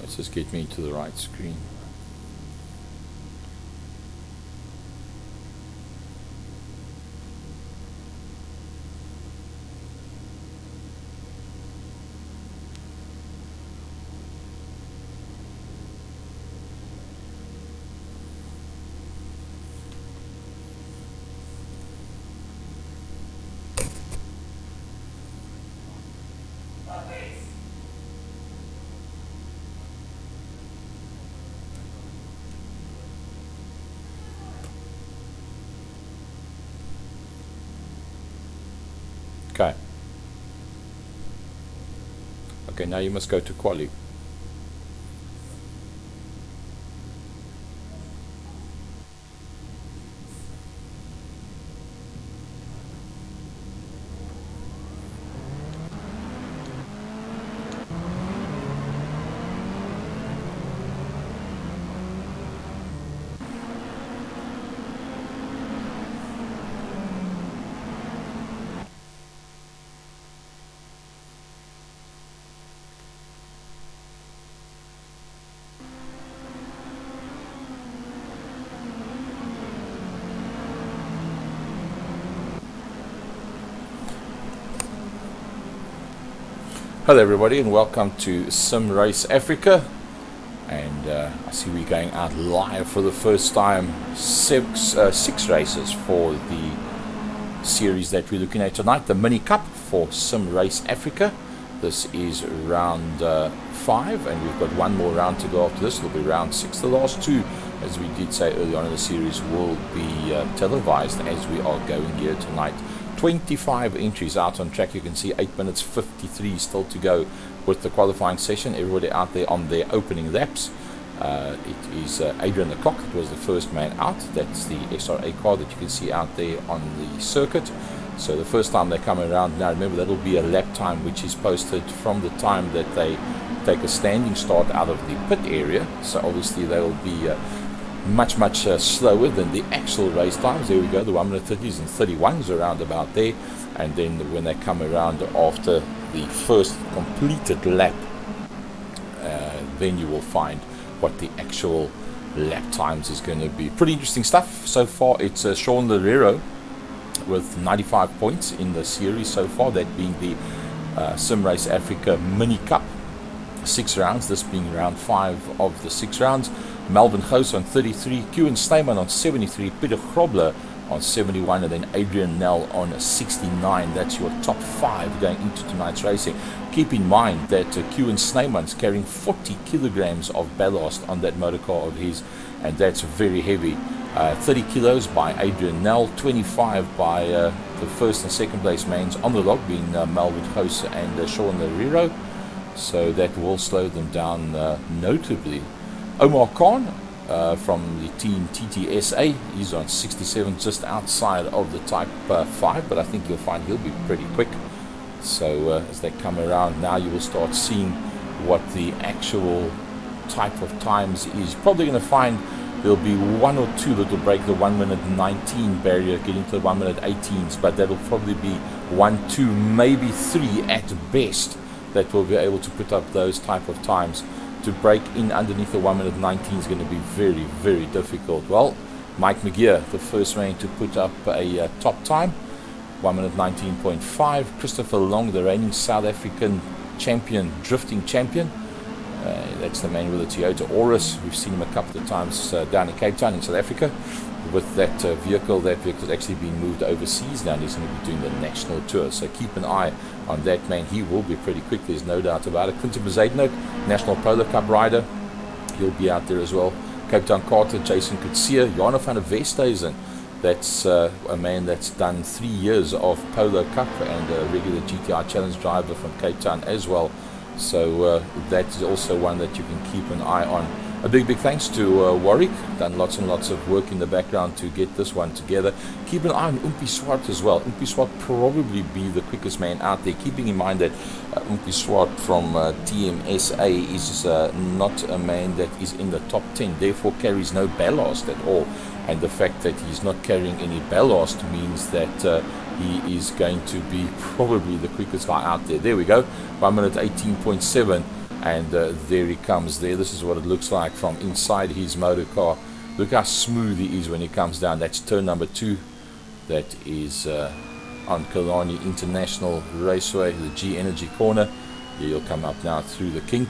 Let's just get me to the right screen. Okay. Okay, now you must go to quali. Hello everybody and welcome to Sim Race Africa, and I see we're going out live for the first time. Six races for the series that we're looking at tonight, the Mini Cup for Sim Race Africa. This is round 5 and we've got one more round to go after this. It'll be round 6. The last two, as we did say earlier on in the series, will be televised as we are going here tonight. 25 entries out on track. You can see 8 minutes 53 still to go with the qualifying session. Everybody out there on their opening laps. It is Adrian Leclerc. It was the first man out. That's the SRA car that you can see out there on the circuit. So the first time they come around, now remember that will be a lap time which is posted from the time that they take a standing start out of the pit area. So obviously they will be much slower than the actual race times. There we go, the 1 minute 30s and 31s around about there. And then when they come around after the first completed lap, then you will find what the actual lap times is going to be. Pretty interesting stuff so far. It's Sean Lerero with 95 points in the series so far, that being the Sim Race Africa Mini Cup. 6 rounds, this being round 5 of the 6 rounds. Melvin Gous on 33, Koen Snyman on 73, Peter Grobler on 71, and then Adrian Nel on 69. That's your top 5 going into tonight's racing. Keep in mind that Koen Snyman's carrying 40 kilograms of ballast on that motor car of his, and that's very heavy. 30 kilos by Adrian Nel, 25 by the first and second place mains on the log, being Melvin Gous and Sean Lerero. So that will slow them down notably. Omar Khan from the team TTSA, he's on 67, just outside of the Type 5, but I think you'll find he'll be pretty quick. So as they come around now, you will start seeing what the actual type of times is. Probably going to find there'll be 1 or 2 that will break the 1 minute 19 barrier, getting to the 1 minute 18s, but that'll probably be 1, 2, maybe 3 at best that will be able to put up those type of times. To break in underneath the 1 minute 19 is going to be very difficult. Well, Mike McGeer, the first man to put up a top time, 1 minute 19.5. Christopher Long, the reigning South African champion, drifting champion. That's the man with the Toyota Auris. We've seen him a couple of times down in Cape Town in South Africa with that vehicle. That vehicle's actually been moved overseas now, and he's going to be doing the national tour. So keep an eye on that man. He will be pretty quick, there's no doubt about it. Quinton Bezuidenhout, National Polo Cup rider, he'll be out there as well. Cape Town Carter, Jason Coetzee, Johanna van der Westhuizen. That's a man that's done 3 years of Polo Cup and a regular GTI Challenge driver from Cape Town as well. So that's also one that you can keep an eye on. A big thanks to Warwick, done lots and lots of work in the background to get this one together. Keep an eye on Umpi Swart as well. Umpi Swart probably be the quickest man out there, keeping in mind that Umpi Swart from TMSA is not a man that is in the top 10, therefore carries no ballast at all. And the fact that he's not carrying any ballast means that he is going to be probably the quickest guy out there. There we go, 1 minute 18.7. And there he comes there. This is what it looks like from inside his motor car. Look how smooth he is when he comes down. That's turn number 2. That is on Killarney International Raceway, the G Energy corner. Here you'll come up now through the kink.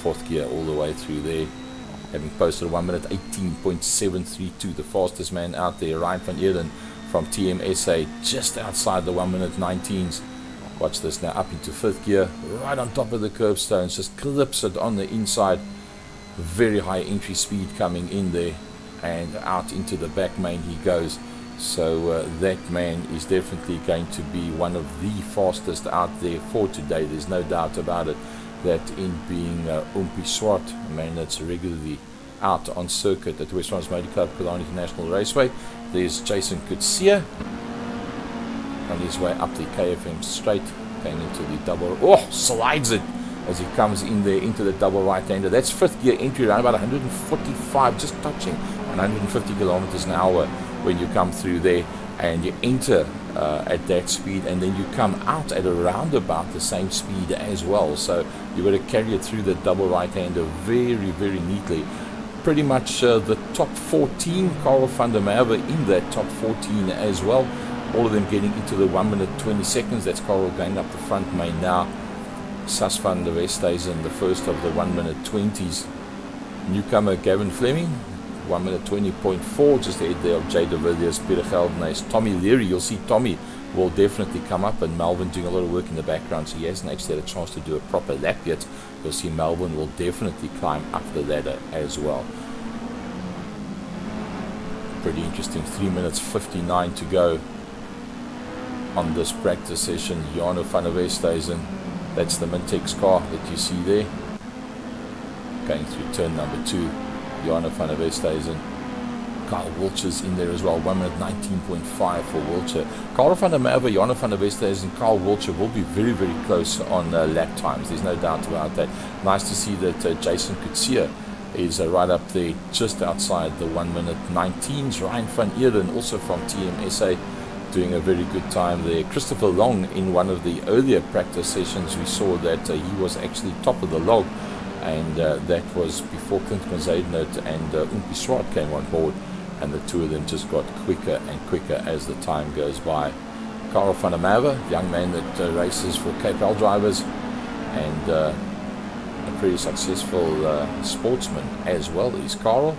4th gear all the way through there. Having posted 1 minute 18.732. The fastest man out there, Ryan van Eerden from TMSA, just outside the 1 minute 19s. Watch this now, up into 5th gear, right on top of the curbstones, just clips it on the inside. Very high entry speed coming in there, and out into the back main he goes. So that man is definitely going to be one of the fastest out there for today. There's no doubt about it. That in being Oompie Swart, a man that's regularly out on circuit at Westlands Motor Club, Killarney International Raceway. There's Jason Coetzee on his way up the KFM straight, going into the double. Oh, slides it as he comes in there into the double right-hander. That's 5th gear entry, around about 145, just touching 150 kilometers an hour when you come through there, and you enter at that speed, and then you come out at around about the same speed as well. So you've got to carry it through the double right-hander very, very neatly. Pretty much the top 14, Karel van der Merwe in that top 14 as well. All of them getting into the 1 minute 20 seconds. That's Karel going up the front main now. Sas van der Westhuizen, the first of the 1 minute 20s. Newcomer Gavin Fleming, 1 minute 20.4, just ahead there of Jay de Villiers, Peter Geldenhuys, Tommy Leary. You'll see Tommy will definitely come up, and Melvin doing a lot of work in the background, so he hasn't actually had a chance to do a proper lap yet. You'll see Melvin will definitely climb up the ladder as well. Pretty interesting. 3 minutes 59 to go on this practice session. Jano van der Westhuizen, that's the Mintex car that you see there, going through turn number 2. Jano van der Westhuizen. Kyle Wiltshires in there as well, 1 minute 19.5 for Wiltshire. Karel van der Merwe, Jano van der Westhuizen, Kyle Wiltshire will be very, very close on lap times. There's no doubt about that. Nice to see that Jason Coetzee is right up there, just outside the 1 minute 19s. Ryan van Eerden, also from TMSA, doing a very good time there. Christopher Long, in one of the earlier practice sessions, we saw that he was actually top of the log, and that was before Clint Mazaidnout and Oompie Swart came on board, and the two of them just got quicker and quicker as the time goes by. Karel van der Merwe, young man that races for KPL drivers, and a pretty successful sportsman as well is Karel.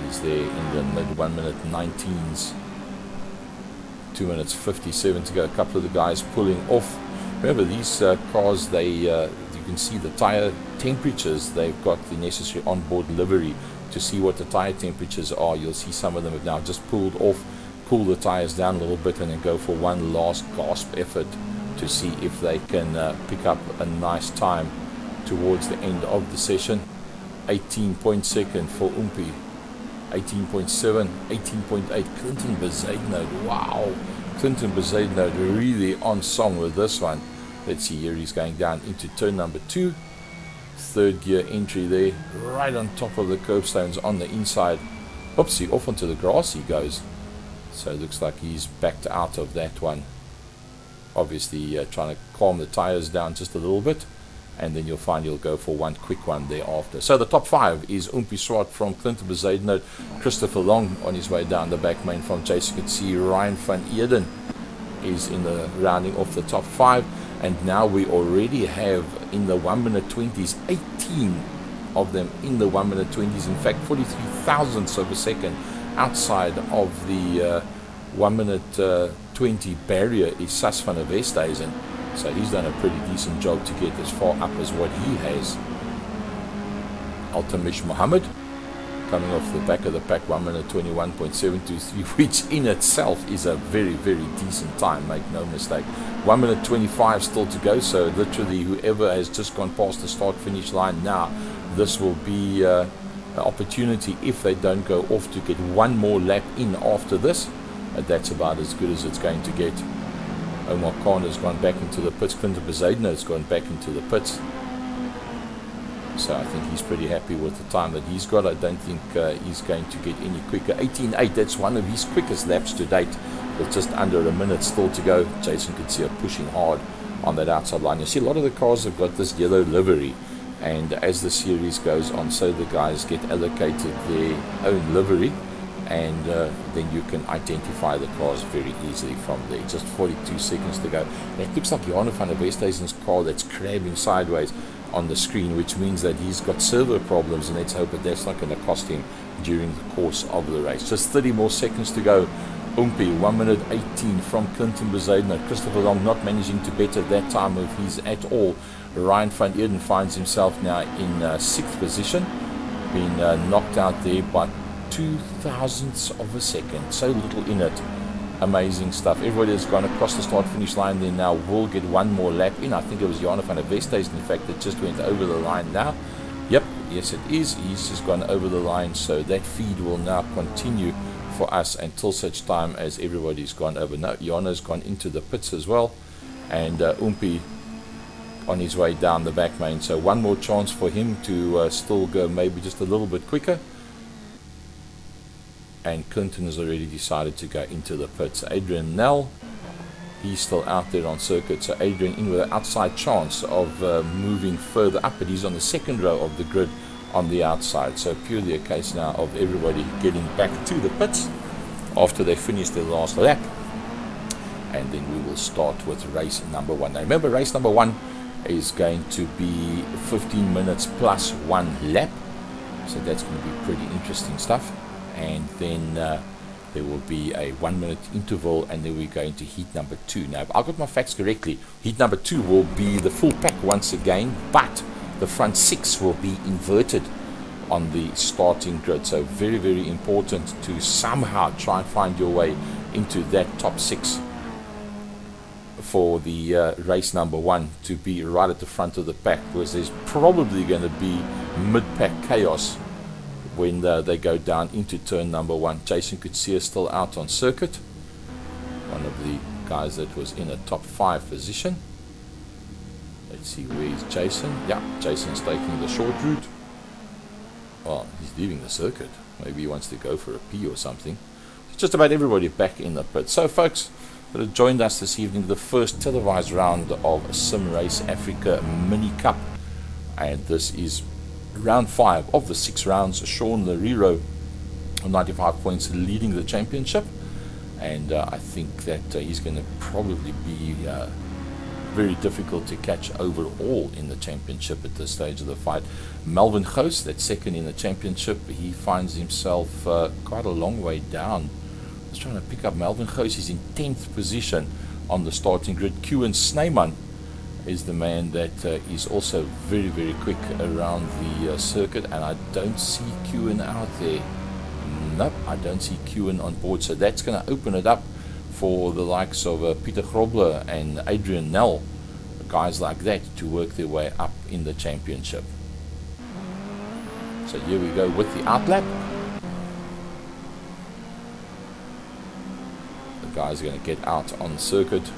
He's there in the mid 1 minute 19s. 2 minutes 57 to go. A couple of the guys pulling off. Remember, these cars, they you can see the tire temperatures. They've got the necessary onboard livery to see what the tire temperatures are. You'll see some of them have now just pulled off, pull the tires down a little bit, and then go for one last gasp effort to see if they can pick up a nice time towards the end of the session. 18.2 for Oompie, 18.7, 18.8. Clinton Bezuidenhout, wow, Clinton Bezuidenhout really on song with this one. Let's see here, he's going down into turn number 2, 3rd gear entry there, right on top of the curbstones on the inside. Oopsie, off onto the grass he goes. So it looks like he's backed out of that one. Obviously trying to calm the tires down just a little bit, and then you'll find you'll go for one quick one thereafter. So the top 5 is Oompie Swart from Clinton Bezuidenhout, Christopher Long on his way down the back main from Jason Coetzee, Ryan van Eerden is in the rounding off the top 5, and now we already have in the 1 minute 20s 18 of them in the 1 minute 20s. In fact, 43 thousandths of a second outside of the 1 minute 20 barrier is Sas van der Westhuizen. So he's done a pretty decent job to get as far up as what he has. Altamish Mohammed coming off the back of the pack, 1 minute 21.723, which in itself is a very, very decent time, make no mistake. 1 minute 25 still to go, so literally whoever has just gone past the start finish line now, this will be an opportunity, if they don't go off, to get one more lap in after this. That's about as good as it's going to get. Omar Khan has gone back into the pits. Clinton Bezuidenhout has gone back into the pits. So I think he's pretty happy with the time that he's got. I don't think he's going to get any quicker. 18.8, that's one of his quickest laps to date, with just under a minute still to go. Jason Coetzee pushing hard on that outside line. You see a lot of the cars have got this yellow livery, and as the series goes on, so the guys get allocated their own livery, and then you can identify the cars very easily from there. Just 42 seconds to go. And it looks like Johan van der Westhuizen's car that's crabbing sideways on the screen, which means that he's got servo problems, and let's hope that that's not going to cost him during the course of the race. Just 30 more seconds to go. Oompie, 1 minute 18 from Clinton Bezuidenhout. Christopher Long not managing to better that time of his at all. Ryan van Eerden finds himself now in 6th position, being knocked out there by 0.02 of a second. So little in it. Amazing stuff. Everybody has gone across the start finish line there now will get one more lap in. I think it was Johan van der Westhuizen, in fact, that just went over the line now. Yep, yes it is. He's just gone over the line, so that feed will now continue for us until such time as everybody's gone over. Now Johan's gone into the pits as well, and Oompie on his way down the back main, so one more chance for him to still go maybe just a little bit quicker. And Clinton has already decided to go into the pits. Adrian Nell, he's still out there on circuit, so Adrian in with an outside chance of moving further up, but he's on the second row of the grid on the outside, so purely a case now of everybody getting back to the pits after they finish their last lap, and then we will start with race number 1. Now remember, race number 1 is going to be 15 minutes plus 1 lap, so that's going to be pretty interesting stuff. And then there will be a 1 minute interval, and then we go into heat number 2. Now, if I got my facts correctly, heat number 2 will be the full pack once again, but the front 6 will be inverted on the starting grid. So very, very important to somehow try and find your way into that top 6 for the race number 1 to be right at the front of the pack, because there's probably going to be mid-pack chaos when they go down into turn number 1. Jason Coetzee is still out on circuit, one of the guys that was in a top 5 position. Let's see, where's Jason? Yeah, Jason's taking the short route. Well, he's leaving the circuit. Maybe he wants to go for a pee or something. Just about everybody back in the pit. So folks that have joined us this evening, the first televised round of Sim Race Africa Mini Cup, and this is round 5 of the 6 rounds. Sean Lariro on 95 points leading the championship, and I think that he's going to probably be very difficult to catch overall in the championship at this stage of the fight. Melvin Gous, that's second in the championship, he finds himself quite a long way down. I was trying to pick up Melvin Gous. He's in 10th position on the starting grid. Kewan Snyman is the man that is also very, very quick around the circuit, and I don't see Kewan out there. Nope, I don't see Kewan on board, so that's going to open it up for the likes of Peter Grobler and Adrian Nell, guys like that, to work their way up in the championship. So here we go with the outlap. The guys are going to get out on circuit.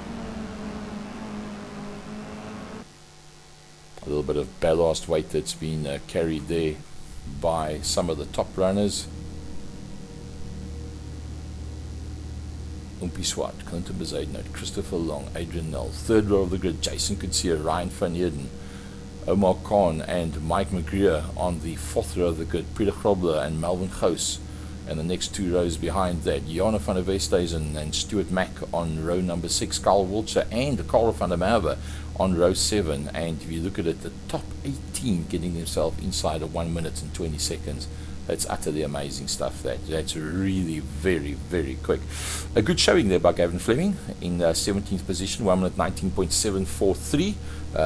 A little bit of ballast weight that's been carried there by some of the top runners. Oompie Swart, Clinton Bezuidenhout, Christopher Long, Adrian Nell. Third row of the grid, Jason Coetzee, Ryan van Eerden, Omar Khan and Mike McGreer on the 4th row of the grid. Peter Grobler and Melvin Gous. And the next 2 rows behind that, Johan van der Westhuizen and Stuart Mack on row number 6, Carl Wiltshire and Karl van der Merwe on row 7. And if you look at it, the top 18 getting themselves inside of 1 minute and 20 seconds. That's utterly amazing stuff. That's really very, very quick. A good showing there by Gavin Fleming in 17th position, 1 minute 19.743.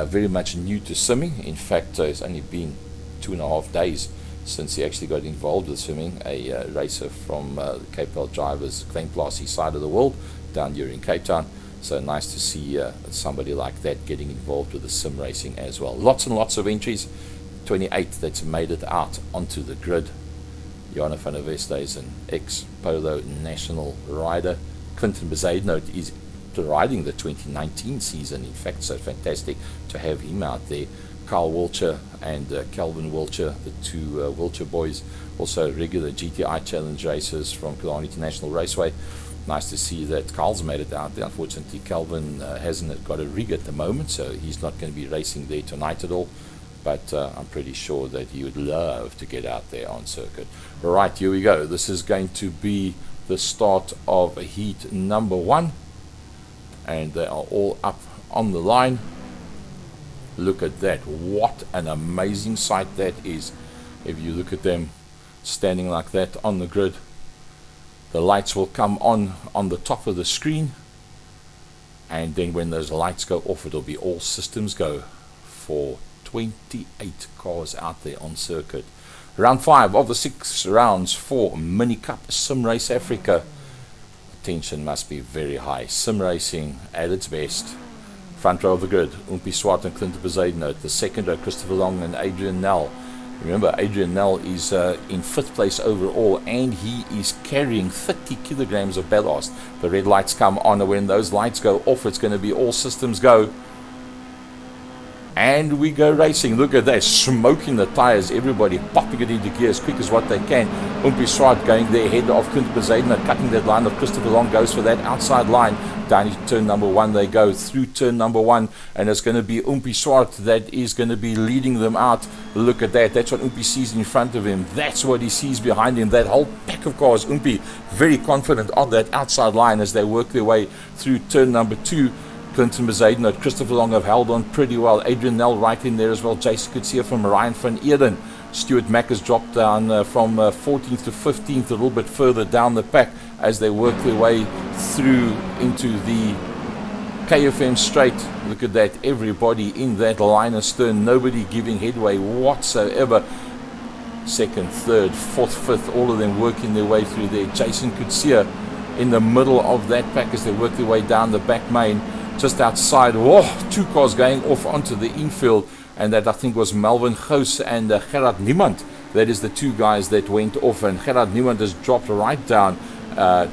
Very much new to swimming. In fact, it's only been 2.5 days since he actually got involved with swimming. A racer from the Cape Bell Drivers Glen Plassie side of the world down here in Cape Town. So nice to see somebody like that getting involved with the sim racing as well. Lots and lots of entries. 28 that's made it out onto the grid. Johan van der Westhuizen, ex-Polo national rider. Clinton Bezuidenhout is riding the 2019 season, in fact, so fantastic to have him out there. Carl Wiltshire and Calvin Wiltshire, the 2 Wiltshire boys, also regular GTI Challenge racers from Killarney International Raceway. Nice to see that Carl's made it out there. Unfortunately, Calvin hasn't got a rig at the moment, so he's not going to be racing there tonight at all. But I'm pretty sure that he would love to get out there on circuit. Right, here we go. This is going to be the start of heat number 1. And they are all up on the line. Look at that. What an amazing sight that is. If you look at them standing like that on the grid, the lights will come on the top of the screen, and then when those lights go off, it'll be all systems go for 28 cars out there on circuit. Round 5 of the 6 rounds for Mini Cup Sim Race Africa. Tension must be very high. Sim racing at its best. Front row of the grid, Umpi Swart and Clinton Bezuidenhout. The second row, Christopher Long and Adrian Nell. Remember, Adrian Nell is in 5th place overall, and he is carrying 30 kilograms of ballast. The red lights come on, and when those lights go off, it's going to be all systems go. And we go racing. Look at that, smoking the tires, everybody popping it into gear as quick as what they can. Umpi Swart going there ahead of Clinton Bezuidenhout, cutting that line of Christopher Long, goes for that outside line. Down into turn number 1 they go, through turn number 1, and it's going to be Umpi Swart that is going to be leading them out. Look at that, that's what Umpi sees in front of him, that's what he sees behind him, that whole pack of cars. Umpi very confident on that outside line as they work their way through turn number 2. Clinton Bezuidenhout, Christopher Long have held on pretty well. Adrian Nell right in there as well. Jason Coetzee from Ryan van Eeden. Stuart Mack has dropped down from 14th to 15th, a little bit further down the pack as they work their way through into the KFM straight. Look at that, everybody in that line astern, nobody giving headway whatsoever. 2nd, 3rd, 4th, 5th, all of them working their way through there. Jason Coetzee in the middle of that pack as they work their way down the back main. Just outside, whoa, 2 cars going off onto the infield, and that I think was Melvin Gous and Gerard Niemand. That is the 2 guys that went off, and Gerard Niemand has dropped right down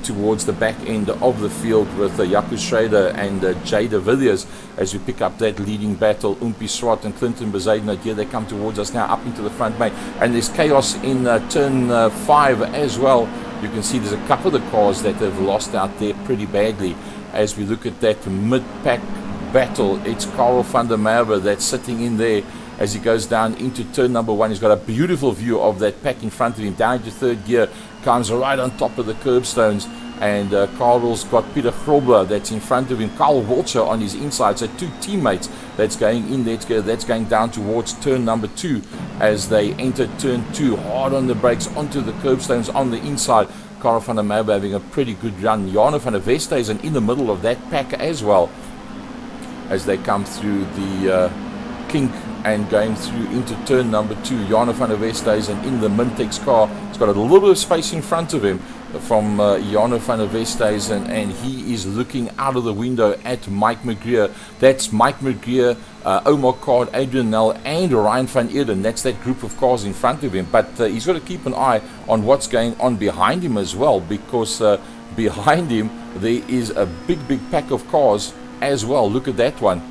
towards the back end of the field with Jaco Schrader and Jay de Villiers as we pick up that leading battle. Umpi Swart and Clinton Bezuidenhout, here they come towards us now up into the front main, and there's chaos in turn 5 as well. You can see there's a couple of the cars that have lost out there pretty badly. As we look at that mid-pack battle, it's Karel van der Merwe that's sitting in there as he goes down into turn number 1. He's got a beautiful view of that pack in front of him, down into 3rd gear, comes right on top of the curbstones, and Karel's got Peter Grobler that's in front of him, Carl Walcher on his inside, so 2 teammates that's going in there together. That's going down towards turn number 2 as they enter turn 2, hard on the brakes onto the curbstones on the inside. Karel van der Merwe having a pretty good run. Jarno van der Westhuizen in the middle of that pack as well as they come through the kink and going through into turn number 2. Jarno van der Westhuizen in the Mintex car. He's got a little bit of space in front of him from Jarno van der Westhuizen, and he is looking out of the window at Mike McGreer. That's Mike McGreer, Omar Card, Adrian Nell and Ryan van Eeden. That's that group of cars in front of him, but he's got to keep an eye on what's going on behind him as well, because behind him there is a big pack of cars as well. Look at that one.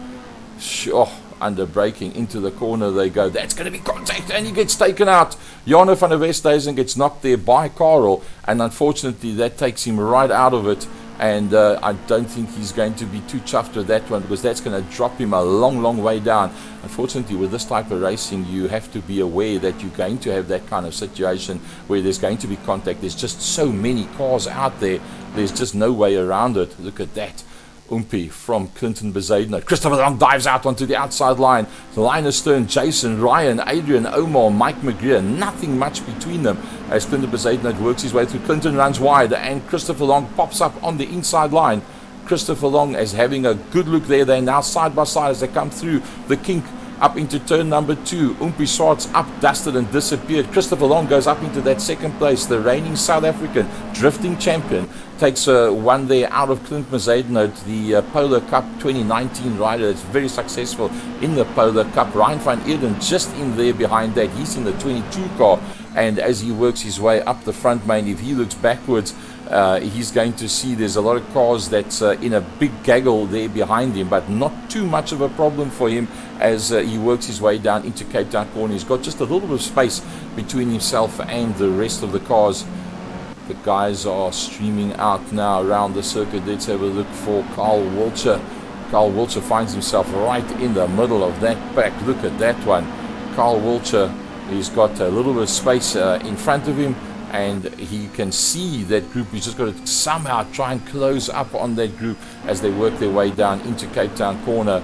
Sure. Under braking into the corner they go. That's going to be contact, and he gets taken out. Jarno van der Westhuizen gets knocked there by Karel, and unfortunately that takes him right out of it, and I don't think he's going to be too chuffed with that one, because that's going to drop him a long way down. Unfortunately, with this type of racing, you have to be aware that you're going to have that kind of situation where there's going to be contact. There's just so many cars out there, there's just no way around it. Look at that. Umpi from Clinton Bezuidenhout. Christopher Long dives out onto the outside line. The line astern, Jason, Ryan, Adrian, Omar, Mike McGreer. Nothing much between them as Clinton Bezuidenhout works his way through. Clinton runs wide and Christopher Long pops up on the inside line. Christopher Long is having a good look there. They're now side by side as they come through the kink up into turn number 2. Umpi Swart's up, dusted and disappeared. Christopher Long goes up into that 2nd place. The reigning South African drifting champion takes one there out of Clinton Bezuidenhout, the Polar Cup 2019 rider that's very successful in the Polar Cup. Ryan van Eeden just in there behind that. He's in the 22 car, and as he works his way up the front main, if he looks backwards, he's going to see there's a lot of cars that's in a big gaggle there behind him, but not too much of a problem for him as he works his way down into Cape Town corner. He's got just a little bit of space between himself and the rest of the cars. The guys are streaming out now around the circuit. Let's have a look for Carl Wiltshire. Carl Wiltshire finds himself right in the middle of that pack. Look at that one. Carl Wiltshire, he's got a little bit of space in front of him, and he can see that group. He's just got to somehow try and close up on that group as they work their way down into Cape Town corner.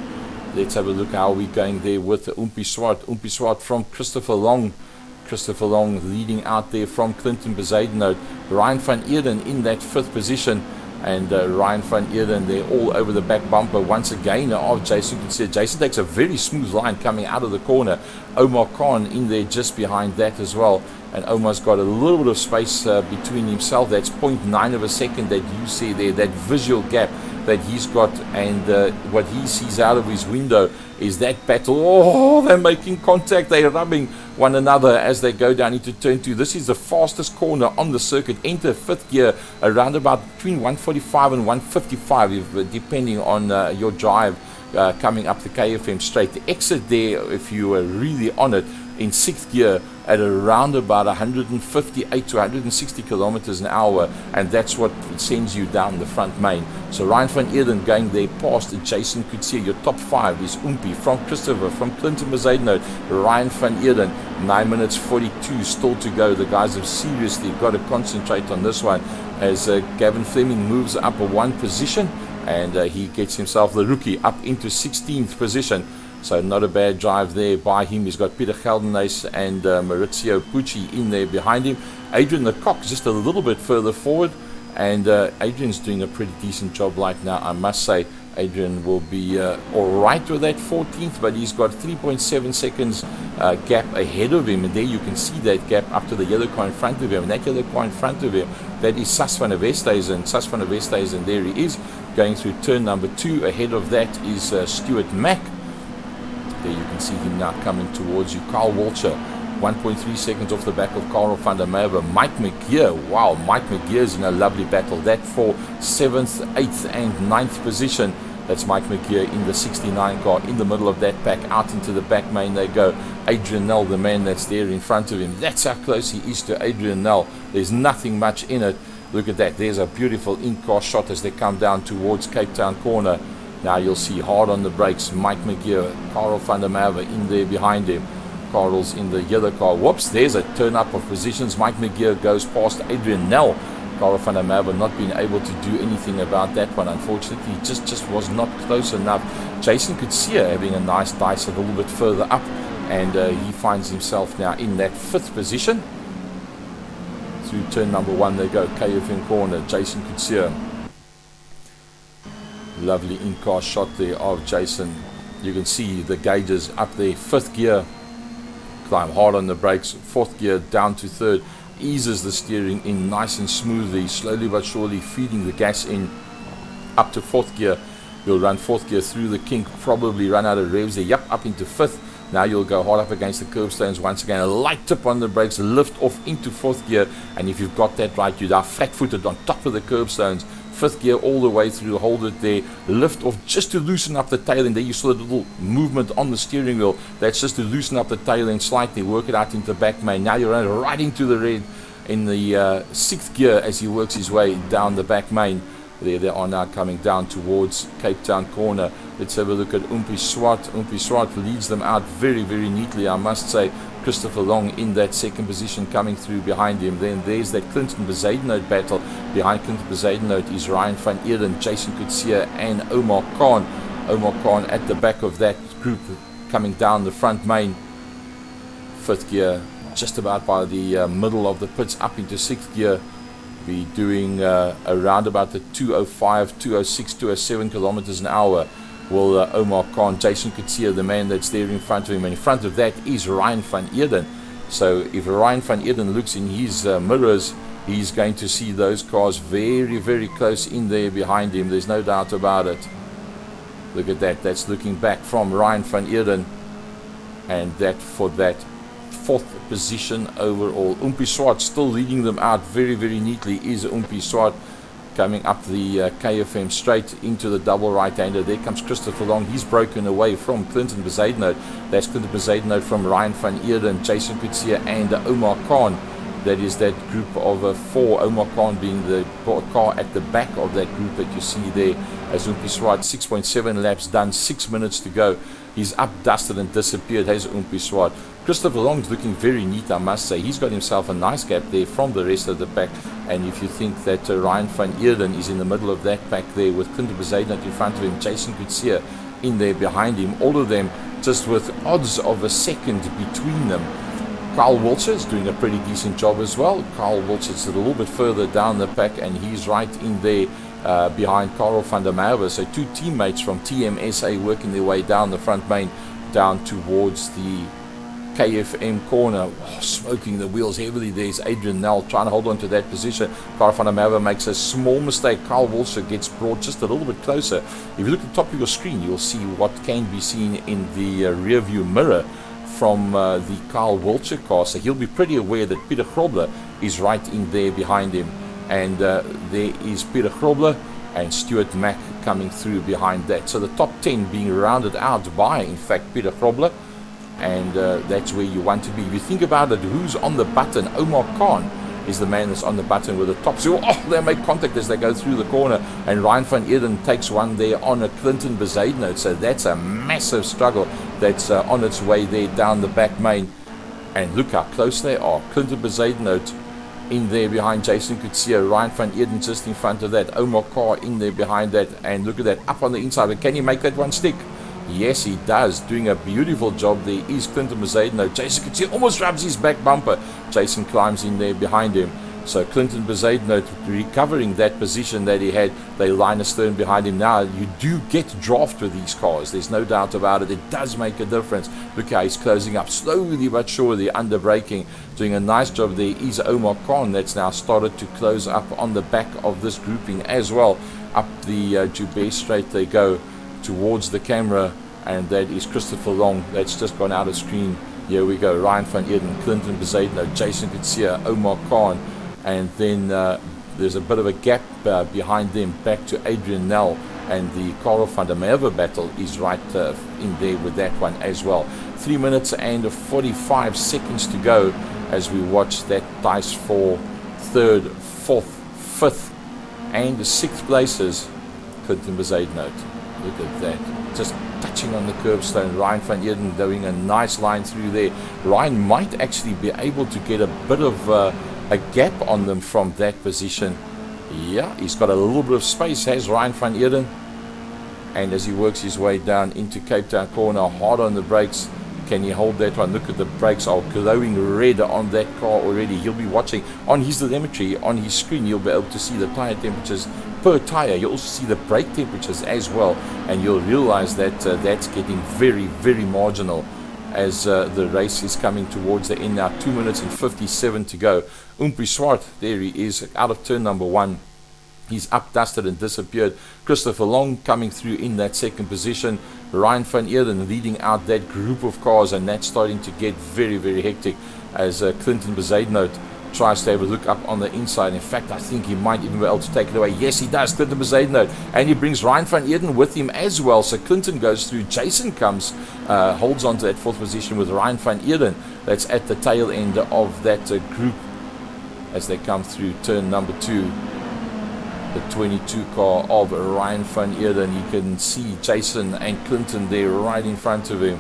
Let's have a look how we're going there with the Oompie Swart. Oompie Swart from Christopher Long. Christopher Long leading out there from Clinton Bezuidenhout. Ryan van Eerden in that 5th position. And Ryan van Eerden, they're all over the back bumper once again of Jason Coetzee. Jason takes a very smooth line coming out of the corner. Omar Khan in there just behind that as well. And Omar's got a little bit of space between himself. That's 0.9 of a second that you see there, that visual gap that he's got. And what he sees out of his window is that battle. Oh, they're making contact. They're rubbing one another as they go down into turn 2. This is the fastest corner on the circuit. Enter 5th gear around about between 145 and 155, depending on your drive coming up the KFM straight. The exit there, if you were really on it, in 6th gear at around about 158 to 160 kilometers an hour, and that's what sends you down the front main. So Ryan van Eerden going there past Jason Coetzee. Your top 5 is Oompie from Christopher, from Clinton Bezuidenhout, Ryan van Eerden. 9 minutes 42 still to go. The guys have seriously got to concentrate on this one as Gavin Fleming moves up one position, and he gets himself, the rookie, up into 16th position. So not a bad drive there by him. He's got Peter Geldenhuys and Maurizio Pucci in there behind him. Adrian Lecoq just a little bit further forward, and Adrian's doing a pretty decent job right now, I must say. Adrian will be alright with that 14th, but he's got 3.7 seconds gap ahead of him, and there you can see that gap up to the yellow car in front of him. And that yellow car in front of him, that is Sas van der Westhuizen. Sas van der Westhuizen, there he is, going through turn number 2. Ahead of that is Stuart Mack. There you can see him now coming towards you. Carl Wiltshire, 1.3 seconds off the back of Karel van der Merwe. Mike McGeer, wow, Mike McGeer's in a lovely battle. That for 7th, 8th and 9th position. That's Mike McGeer in the 69 car in the middle of that pack. Out into the back main they go. Adrian Nell, the man that's there in front of him. That's how close he is to Adrian Nell. There's nothing much in it. Look at that. There's a beautiful in-car shot as they come down towards Cape Town corner. Now you'll see hard on the brakes, Mike McGeer, Karel van der Merwe in there behind him. Karel's in the yellow car. Whoops, there's a turn up of positions. Mike McGeer goes past Adrian Nell. Karel van der Merwe not being able to do anything about that one. Unfortunately, he just was not close enough. Jason Coetzee having a nice dice a little bit further up, and he finds himself now in that 5th position. Through turn number 1 they go, KFM corner, Jason Coetzee. Lovely in-car shot there of Jason. You can see the gauges up there. 5th gear, climb hard on the brakes. 4th gear down to 3rd, eases the steering in nice and smoothly, slowly but surely feeding the gas in up to 4th gear. You'll run 4th gear through the kink, probably run out of revs there. Yep, up into 5th. Now you'll go hard up against the curbstones once again. A light tip on the brakes, lift off into 4th gear, and if you've got that right, you're flat-footed on top of the curbstones. 5th gear all the way through, hold it there, lift off just to loosen up the tail end. There you saw a little movement on the steering wheel. That's just to loosen up the tail end slightly, work it out into the back main. Now you're running right into the red in the 6th gear as he works his way down the back main. There they are now coming down towards Cape Town corner. Let's have a look at Oompie Swart. Oompie Swart leads them out very, very neatly, I must say. Christopher Long in that 2nd position coming through behind him. Then there's that Clinton Bezuidenhout battle. Behind Clinton Bezuidenhout is Ryan van Eerden, Jason Coetzee and Omar Khan. Omar Khan at the back of that group coming down the front main. 5th gear just about by the middle of the pits up into 6th gear. Be doing around about the 205, 206, 207 kilometers an hour. Will Omar Khan, Jason Coetzee, the man that's there in front of him, and in front of that is Ryan van Eerden. So if Ryan van Eerden looks in his mirrors, he's going to see those cars very, very close in there behind him. There's no doubt about it. Look at that. That's looking back from Ryan van Eerden, and that for that 4th position overall. Oompie Swart still leading them out very, very neatly is Oompie Swart. Coming up the KFM straight into the double right-hander. There comes Christopher Long. He's broken away from Clinton Bezuidenhout. That's Clinton Bezuidenhout from Ryan van Eerden, Jason Coetzee and Omar Khan. That is that group of 4, Omar Khan being the car at the back of that group that you see there. As Oompie Swart, 6.7 laps done, 6 minutes to go. He's up, dusted and disappeared, has Oompie Swart. Christopher Long's looking very neat, I must say. He's got himself a nice gap there from the rest of the pack. And if you think that Ryan van Eerden is in the middle of that pack there with Clinton Bezuidenhout in front of him, Jason Coetzee in there behind him, all of them just with odds of a second between them. Carl Wiltshire is doing a pretty decent job as well. Carl Wiltshire is a little bit further down the pack, and he's right in there behind Karel van der Merwe. So 2 teammates from TMSA working their way down the front main, down towards the KFM corner. Oh, smoking the wheels heavily. There's Adrian Nel trying to hold on to that position. Karel van der Merwe makes a small mistake. Carl Wiltshire gets brought just a little bit closer. If you look at the top of your screen, you'll see what can be seen in the rear view mirror from the Carl Wiltshire car. So he'll be pretty aware that Peter Grobler is right in there behind him. And there is Peter Grobler and Stuart Mack coming through behind that. So the top 10 being rounded out by, in fact, Peter Grobler. And that's where you want to be. If you think about it, who's on the button? Omar Khan is the man that's on the button with the top. So they make contact as they go through the corner. And Ryan van Eerden takes one there on a Clinton Bezuidenhout. So that's a massive struggle that's on its way there down the back main. And look how close they are. Clinton Bezuidenhout in there behind Jason Coetzee. Ryan van Eerden just in front of that. Omar Khan in there behind that. And look at that, up on the inside. But can he make that one stick? Yes, he does. Doing a beautiful job there is Clinton Bezuidenhout. Jason Coetzee almost rubs his back bumper. Jason climbs in there behind him. So Clinton Bezuidenhout recovering that position that he had. They line astern behind him. Now you do get draft with these cars. There's no doubt about it. It does make a difference. Look how he's closing up slowly but surely, under braking. Doing a nice job there is Omar Khan. That's now started to close up on the back of this grouping as well. Up the Joubert Straight they go towards the camera, and that is Christopher Long. That's just gone out of screen. Here we go. Ryan van Eerden, Clinton Bezuidenhout, Jason Coetzee, Omar Khan, and then there's a bit of a gap behind them back to Adrian Nel, and the Karel van der Merwe battle is right in there with that one as well. 3 minutes and 45 seconds to go as we watch that dice for 3rd, 4th, 5th and 6th places. Clinton Bezuidenhout. Look at that, just touching on the curbstone. Ryan van Eerden doing a nice line through there. Ryan might actually be able to get a bit of a gap on them from that position. Yeah, he's got a little bit of space, has Ryan van Eerden. And as he works his way down into Cape Town corner, hard on the brakes. Can he hold that one? Look at the brakes are glowing red on that car already. He'll be watching on his telemetry, on his screen. You'll be able to see the tire temperatures per tire. You'll also see the brake temperatures as well. And you'll realize that that's getting very, very marginal as the race is coming towards the end now. 2 minutes and 57 to go. Oompie Swart, there he is, out of turn number 1. He's up, dusted and disappeared. Christopher Long coming through in that second position. Ryan van Eerden leading out that group of cars, and that's starting to get very, very hectic as Clinton Bezuidenhout tries to have a look up on the inside. In fact, I think he might even be able to take it away. Yes, he does, Clinton Bezuidenhout. And he brings Ryan van Eerden with him as well. So Clinton goes through. Jason comes, holds on to that 4th position with Ryan van Eerden. That's at the tail end of that group as they come through turn number 2. The 22 car of Ryan van Eerden. You can see Jason and Clinton there right in front of him.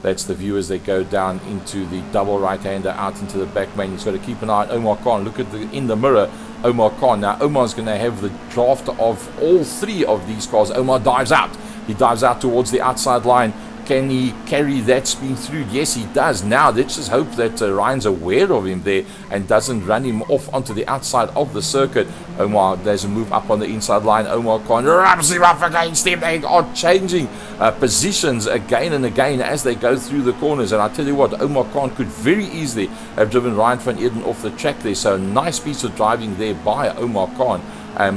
That's the view as they go down into the double right-hander out into the back main. He's got to keep an eye on Omar Khan. Look at in the mirror, Omar Khan. Now Omar's going to have the draft of all 3 of these cars. Omar dives out. He dives out towards the outside line. Can he carry that speed through? Yes, he does. Now, let's just hope that Ryan's aware of him there and doesn't run him off onto the outside of the circuit. Omar does a move up on the inside line. Omar Khan rubs him up against him. They are changing positions again and again as they go through the corners. And I tell you what, Omar Khan could very easily have driven Ryan van Eerden off the track there. So, nice piece of driving there by Omar Khan,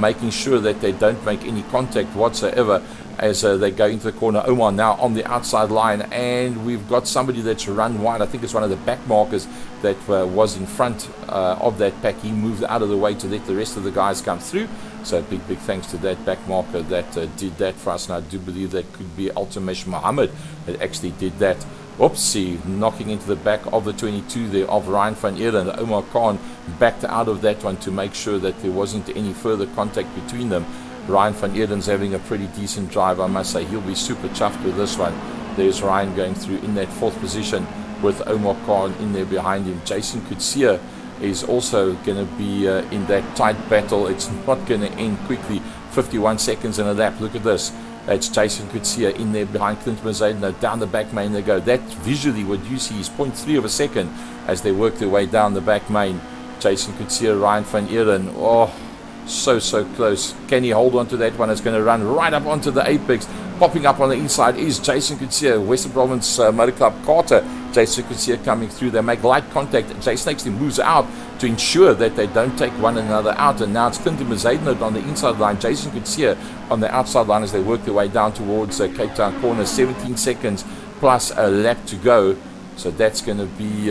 making sure that they don't make any contact whatsoever as they go into the corner. Omar now on the outside line, and we've got somebody that's run wide. I think it's one of the back markers that was in front of that pack. He moved out of the way to let the rest of the guys come through. So big thanks to that back marker that did that for us. And I do believe that could be Altamesh Mohammed that actually did that. Oopsie, knocking into the back of the 22 there of Ryan van Eeren. Omar Khan backed out of that one to make sure that there wasn't any further contact between them. Ryan van Eerden's having a pretty decent drive, I must say. He'll be super chuffed with this one. There's Ryan going through in that 4th position with Omar Khan in there behind him. Jason Coetzee is also going to be in that tight battle. It's not going to end quickly. 51 seconds in a lap. Look at this. That's Jason Coetzee in there behind Clinton Bezuidenhout. Down the back main they go. That visually what you see is 0.3 of a second as they work their way down the back main. Jason Coetzee, Ryan van Eeren. Oh, so close. Can he hold on to that one? It's going to run right up onto the apex. Popping up on the inside is Jason Coetzee, Western Province Motor Club Carter. Jason Coetzee coming through. They make light contact. Jason actually moves out to ensure that they don't take one another out. And now it's Clinton Bezuidenhout on the inside line. Jason Coetzee on the outside line as they work their way down towards Cape Town corner. 17 seconds plus a lap to go. So that's going to be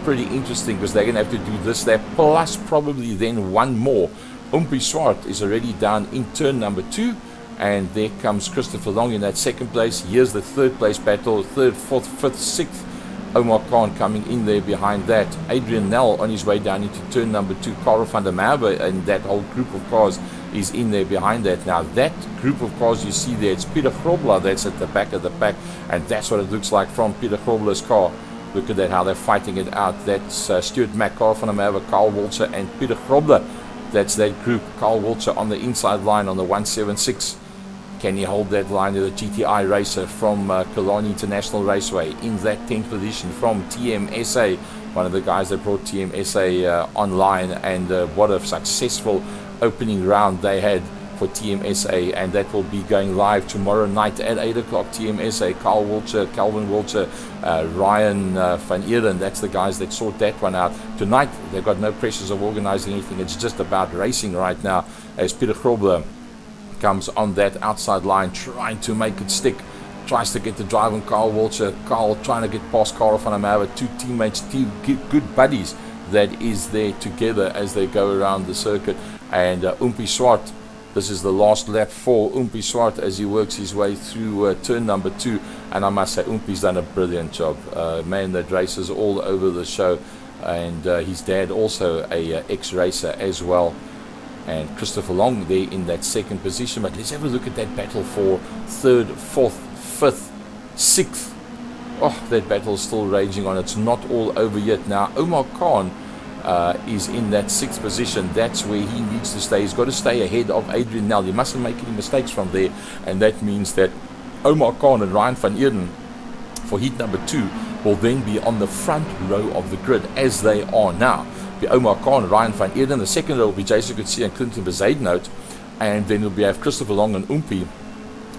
pretty interesting because they're going to have to do this lap plus probably then one more. Oompie Swart is already down in turn number 2. And there comes Christopher Long in that 2nd place. Here's the 3rd place battle. 3rd, 4th, 5th, 6th. Omar Khan coming in there behind that. Adrian Nel on his way down into turn number 2. Karel van der Merwe and that whole group of cars is in there behind that. Now that group of cars you see there, it's Peter Grobler that's at the back of the pack. And that's what it looks like from Peter Grobler's car. Look at that, how they're fighting it out. That's Stuart Mack, Karel van der Merwe, Carl Walter and Peter Grobler. That's that group. Carl Walter on the inside line on the 176. Can he hold that line to the GTI racer from Killarney International Raceway in that 10th position from TMSA, one of the guys that brought TMSA online, and what a successful opening round they had for TMSA, and that will be going live tomorrow night at 8 o'clock. TMSA, Carl Walter, Calvin Walter, Ryan van Eeren, that's the guys that sort that one out. Tonight they've got no pressures of organizing anything, it's just about racing right now as Peter Grobler comes on that outside line trying to make it stick, tries to get the drive on Carl Walter. Carl trying to get past Karel van der Merwe, 2 teammates, 2 good buddies that is there together as they go around the circuit. And Oompie Swart, this is the last lap for Oompie Swart as he works his way through turn number 2, and I must say Oompie's done a brilliant job. Man that races all over the show, and his dad also a ex-racer as well. And Christopher Long there in that 2nd position. But let's have a look at that battle for 3rd, 4th, 5th, 6th. Oh, that battle is still raging on. It's not all over yet. Now, Omar Khan is in that 6th position. That's where he needs to stay. He's got to stay ahead of Adrian Nel. He mustn't make any mistakes from there. And that means that Omar Khan and Ryan van Eeren for heat number 2 will then be on the front row of the grid as they are now. Omar Khan, Ryan van Eeren. The 2nd row will be Jason Coetzee and Clinton Bezuidenhout, and then we'll have Christopher Long and Oompie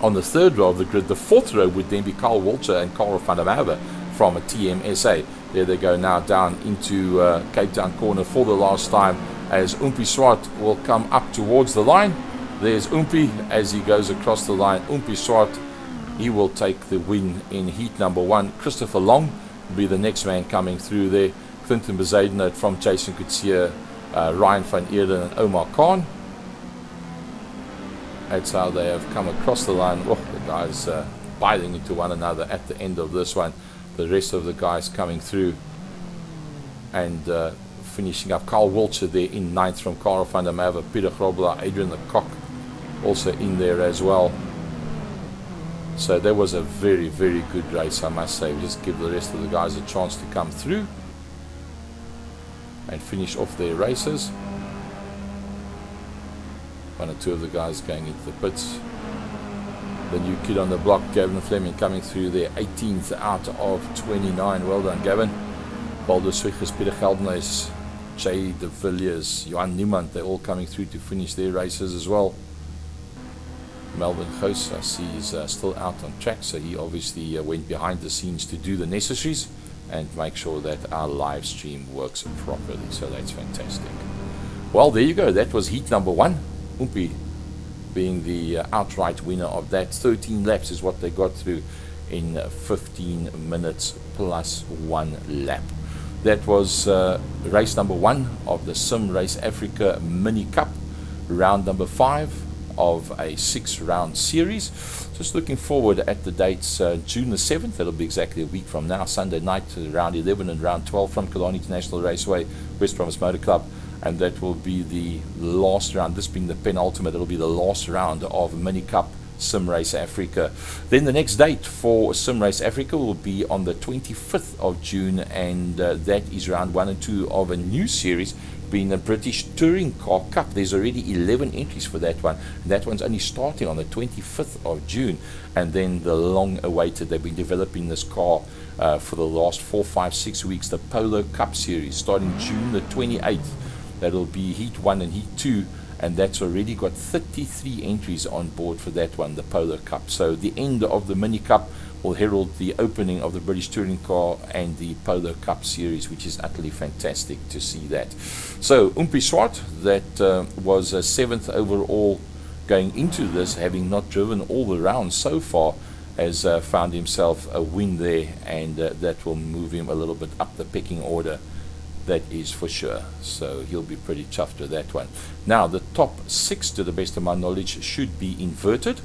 on the 3rd row of the grid. The 4th row would then be Carl Walter and Karel van der Merwe from a TMSA. There they go now down into Cape Town corner for the last time as Oompie Swart will come up towards the line. There's Oompie as he goes across the line. Oompie Swart, he will take the win in heat number 1. Christopher Long will be the next man coming through there. Clinton Bezuidenhout from Jason Coetzee, Ryan van Eeren and Omar Khan. That's how they have come across the line. Oh, the guys biting into one another at the end of this one. The rest of the guys coming through and finishing up. Carl Walter there in 9th from Karel van der Merwe, Peter Grobler, Adrian de Kock also in there as well. So that was a very good race, I must say. Just give the rest of the guys a chance to come through and finish off their races. 1 or 2 of the guys going into the pits. The new kid on the block, Gavin Fleming, coming through there, 18th out of 29. Well done, Gavin. Baldo Swiggers, Peter Geldenhuys, Jay de Villiers, Johan Niemand, they're all coming through to finish their races as well. Melvin Goos, I see he's still out on track, so he obviously went behind the scenes to do the necessaries and make sure that our live stream works properly. So that's fantastic. Well, there you go. That was heat number 1. Oompie being the outright winner of that. 13 laps is what they got through in 15 minutes plus 1 lap. That was race number 1 of the Sim Race Africa Mini Cup, round number 5. of a 6-round series. Just looking forward at the dates. June the 7th, that'll be exactly a week from now, Sunday night, round 11 and round 12 from Killarney International Raceway, West Province Motor Club. And that will be the last round, this being the penultimate. It'll be the last round of Mini Cup Sim Race Africa. Then the next date for Sim Race Africa will be on the 25th of June, and that is round 1 and 2 of a new series, being the British Touring Car Cup. There's already 11 entries for that one. That one's only starting on the 25th of June. And then the long awaited, they've been developing this car for the last 4, 5, 6 weeks, the Polo Cup series, starting June the 28th. That'll be Heat 1 and Heat 2, and that's already got 33 entries on board for that one, the Polo Cup. So the end of the Mini Cup will herald the opening of the British Touring Car and the Polo Cup series, which is utterly fantastic to see that. So Umpi Swart, that was 7th overall going into this, having not driven all the rounds so far, has found himself a win there, and that will move him a little bit up the pecking order. That is for sure. So he'll be pretty chuffed with that one. Now, the top 6, to the best of my knowledge, should be inverted.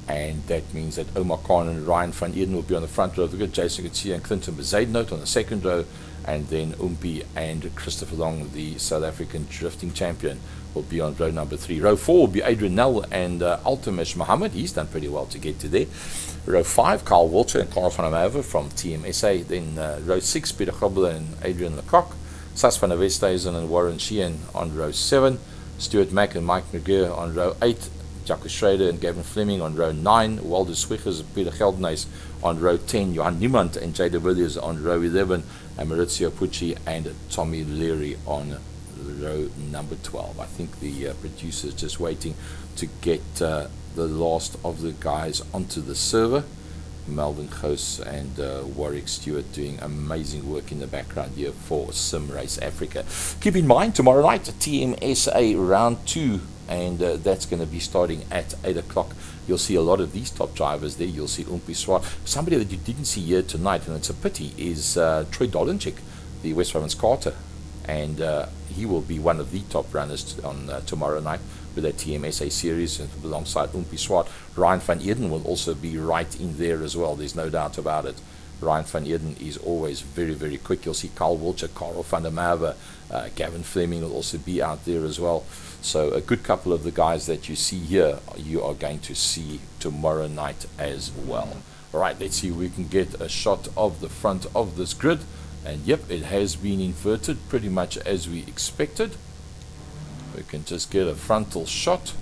And that means that Omar Khan and Ryan van Eden will be on the front row. We've got Jason Garcia and Clinton Bezuidenhout on the second row. And then Umpi and Christopher Long, the South African drifting champion, will be on row number 3. Row 4 will be Adrian Nell and Altamesh Mohammed. He's done pretty well to get to there. Row 5, Carl Walter and Karl van der Merwe from TMSA. Then row 6, Peter Gobbel and Adrian Lecoq. Sas van der Westhuizen and Warren Sheehan on row 7. Stuart Mack and Mike McGeer on row 8. Jacques Schrader and Gavin Fleming on row 9. Walter Swiggers and Peter Geldenhuys on row 10. Johan Niemand and Jay de Villiers on row 11. And Maurizio Pucci and Tommy Leary on row number 12. I think the producer's just waiting to get the last of the guys onto the server. Melvin Goos and Warwick Stewart doing amazing work in the background here for Sim Race Africa. Keep in mind, tomorrow night, TMSA round 2, and that's going to be starting at 8 o'clock. You'll see a lot of these top drivers there. You'll see Umpi Swart. Somebody that you didn't see here tonight, and it's a pity, is Troy Dolenchik, the West Province Carter. And he will be one of the top runners on tomorrow night with that TMSA series, and alongside Umpi Swart. Ryan van Eden will also be right in there as well. There's no doubt about it. Ryan van Eden is always very, very quick. You'll see Carl Walter, Karel van der Merwe, Gavin Fleming will also be out there as well. So a good couple of the guys that you see here, you are going to see tomorrow night as well. All right, let's see if we can get a shot of the front of this grid. And yep, it has been inverted pretty much as we expected. We can just get a frontal shot.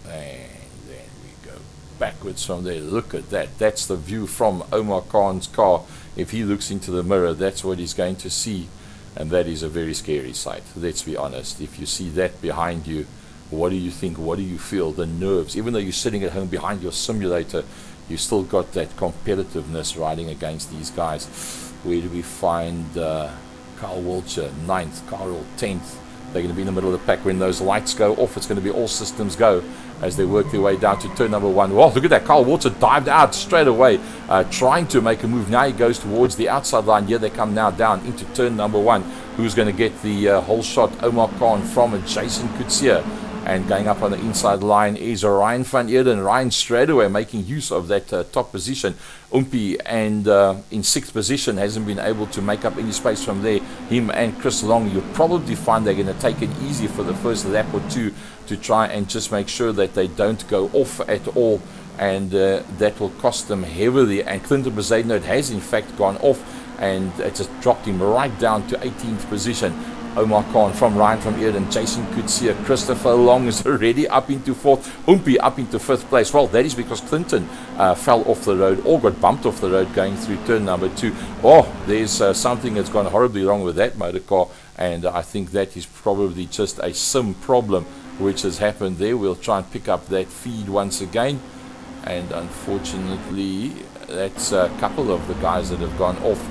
And then we go backwards from there. Look at that. That's the view from Omar Khan's car. If he looks into the mirror, that's what he's going to see. And that is a very scary sight. Let's be honest. If you see that behind you, what do you think? What do you feel? The nerves. Even though you're sitting at home behind your simulator, you still got that competitiveness riding against these guys. Where do we find Carl Walter, 9th, Carl 10th? They're going to be in the middle of the pack. When those lights go off, it's going to be all systems go as they work their way down to turn number 1. Well, look at that. Carl Walter dived out straight away, trying to make a move. Now he goes towards the outside line. Here they come now down into turn number 1. Who's going to get the whole shot? Omar Khan from Jason Kutsia. And going up on the inside line is Ryan van Eden. Ryan straight away making use of that top position. Umpi and in 6th position hasn't been able to make up any space from there. Him and Chris Long, you'll probably find they're going to take it easy for the first lap or two to try and just make sure that they don't go off at all. And that will cost them heavily. And Clinton Bezuidenhout has in fact gone off, and it just dropped him right down to 18th position. Omar Khan from Ryan van Eden, Jason Kutsia, Christopher Long is already up into 4th, Umpi up into 5th place. Well, that is because Clinton fell off the road or got bumped off the road going through turn number 2. Oh, there's something that's gone horribly wrong with that motor car, and I think that is probably just a sim problem which has happened there. We'll try and pick up that feed once again, and unfortunately that's a couple of the guys that have gone off.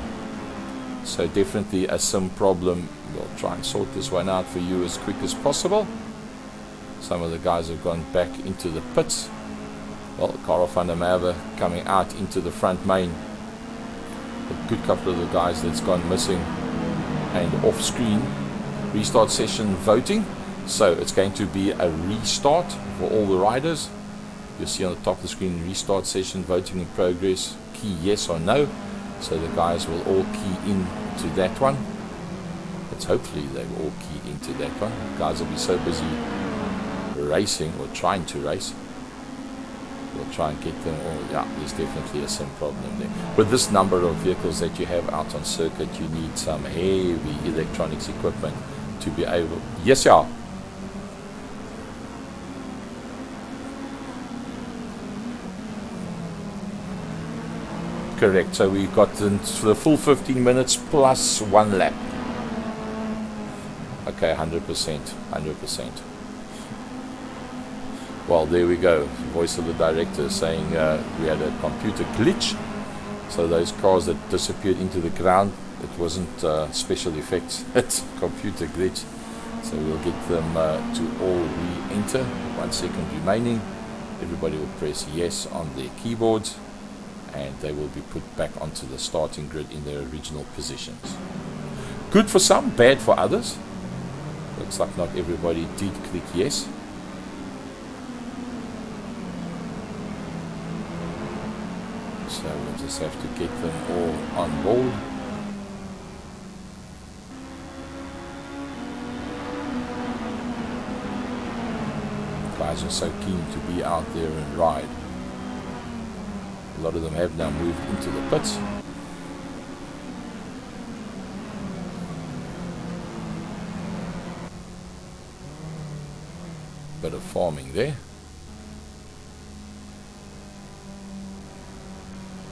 So definitely a sim problem. We'll try and sort this one out for you as quick as possible. Some of the guys have gone back into the pits. Well, Karel van der Merwe coming out into the front main. A good couple of the guys that's gone missing and off screen. Restart session voting. So it's going to be a restart for all the riders. You'll see on the top of the screen, restart session, voting in progress, key yes or no. So the guys will all key in to that one. Let's hopefully they will all key into that one. The guys will be so busy racing or trying to race. We'll try and get them all. Yeah, there's definitely a sim problem there. With this number of vehicles that you have out on circuit, you need some heavy electronics equipment to be able. Yes, yeah. Correct. So we got the full 15 minutes plus 1 lap. Okay, 100%. 100%. Well, there we go. Voice of the director saying we had a computer glitch. So those cars that disappeared into the ground, it wasn't special effects. It's a computer glitch. So we'll get them to all re-enter. 1 second remaining. Everybody will press yes on their keyboards, and they will be put back onto the starting grid in their original positions. Good for some, bad for others. Looks like not everybody did click yes. So we'll just have to get them all on board. Guys are so keen to be out there and ride. A lot of them have now moved into the pits. Bit of farming there.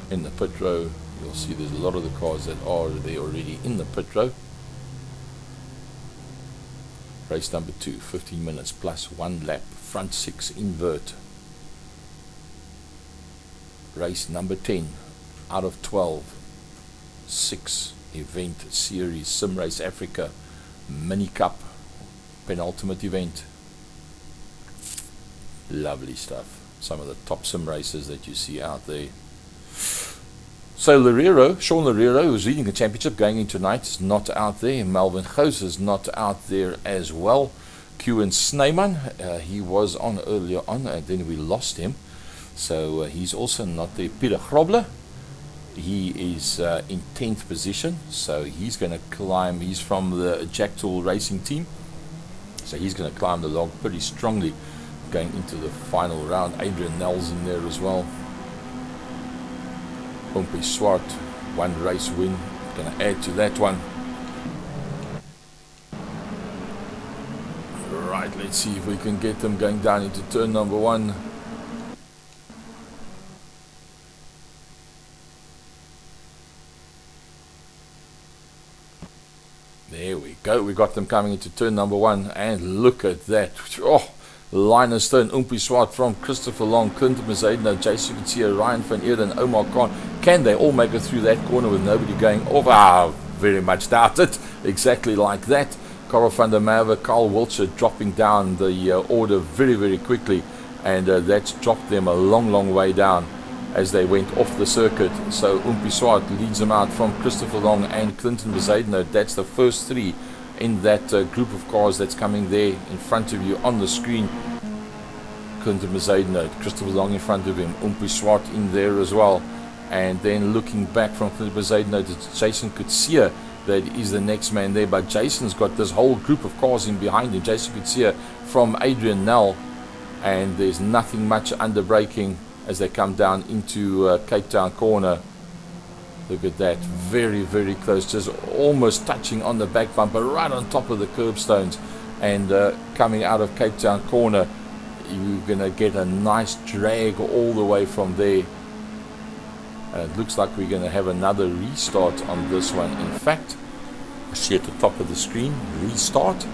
In the pit row, you'll see there's a lot of the cars that are there already in the pit row. Race number 2, 15 minutes plus 1 lap, front 6 invert. Race number 10 out of 12, 6 event series, Sim Race Africa Mini Cup penultimate event. Lovely stuff. Some of the top sim races that you see out there. So Sean Loureiro, who's leading the championship going into tonight, is not out there. Melvin Gous is not out there as well. Kieran Snyman, he was on earlier on, and then we lost him. So he's also not there. Peter Grobler, he is in 10th position. So he's going to climb. He's from the Jacktool Racing team. So he's going to climb the log pretty strongly going into the final round. Adrian Nels in there as well. Oompie Swart, 1 race win, going to add to that one. Right, let's see if we can get them going down into turn number 1. There we go, we got them coming into turn number 1, and look at that. Oh, Linus Stone, Oompie Swart from Christopher Long, Clinton Mercedes, Jason Kutsia, Ryan van Eerden, Omar Khan. Can they all make it through that corner with nobody going off? Ah, very much doubt it. Exactly like that. Carl van der Merwe, Carl Wiltshire dropping down the order very, very quickly. And that's dropped them a long, long way down as they went off the circuit. So Oompie Swart leads them out from Christopher Long and Clinton Mercedes. That's the first 3 in that group of cars that's coming there in front of you on the screen. Clinton Mercedes, Christopher Long in front of him, Oompie Swart in there as well. And then looking back from Clinton Mercedes, it's Jason Kutsia that is the next man there. But Jason's got this whole group of cars in behind him. Jason Kutsia from Adrian Nel. And there's nothing much under braking as they come down into Cape Town corner. Look at that, very, very close, just almost touching on the back bumper, right on top of the curbstones. And coming out of Cape Town corner, you're going to get a nice drag all the way from there. It looks like we're going to have another restart on this one. In fact, I see at the top of the screen, restart.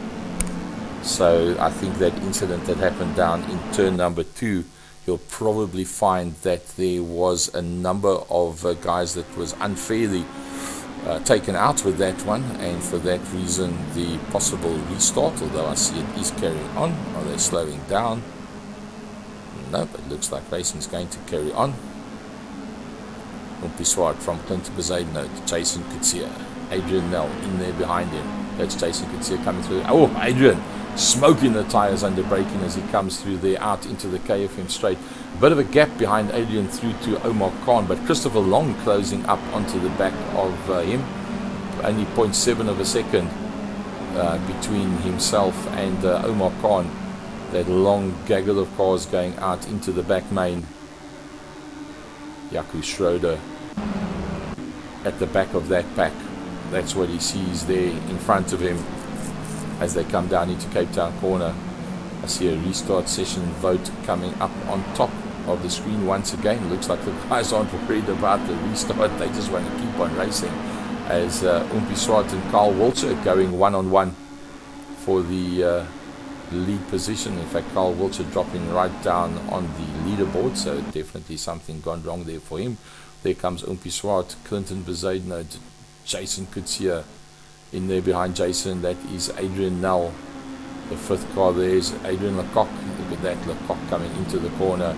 So I think that incident that happened down in turn number 2, you'll probably find that there was a number of guys that was unfairly taken out with that one, and for that reason the possible restart, although I see it is carrying on. Are they slowing down? No, but it looks like racing is going to carry on. Oompie Swart from Clinton Mercedes, Jason Kutsia, Adrian Nel in there behind him. That's Jason Kutsia coming through. Oh, Adrian smoking the tyres under braking as he comes through there out into the KFM straight. A bit of a gap behind Adrian through to Omar Khan, but Christopher Long closing up onto the back of him. Only 0.7 of a second between himself and Omar Khan. That long gaggle of cars going out into the back main. Jaco Schroeder at the back of that pack. That's what he sees there in front of him as they come down into Cape Town corner. I see a restart session vote coming up on top of the screen once again. Looks like the guys aren't worried about the restart. They just want to keep on racing as Umpi Swart and Carl Wiltshire going one-on-one for the lead position. In fact, Carl Wiltshire dropping right down on the leaderboard, so definitely something gone wrong there for him. There comes Umpi Swart, Clinton Bezuidenhout, Jason Coetzee in there behind Jason. That is Adrian Nel. The fifth car there is Adrian Lecoq. Look at that, Lecoq coming into the corner,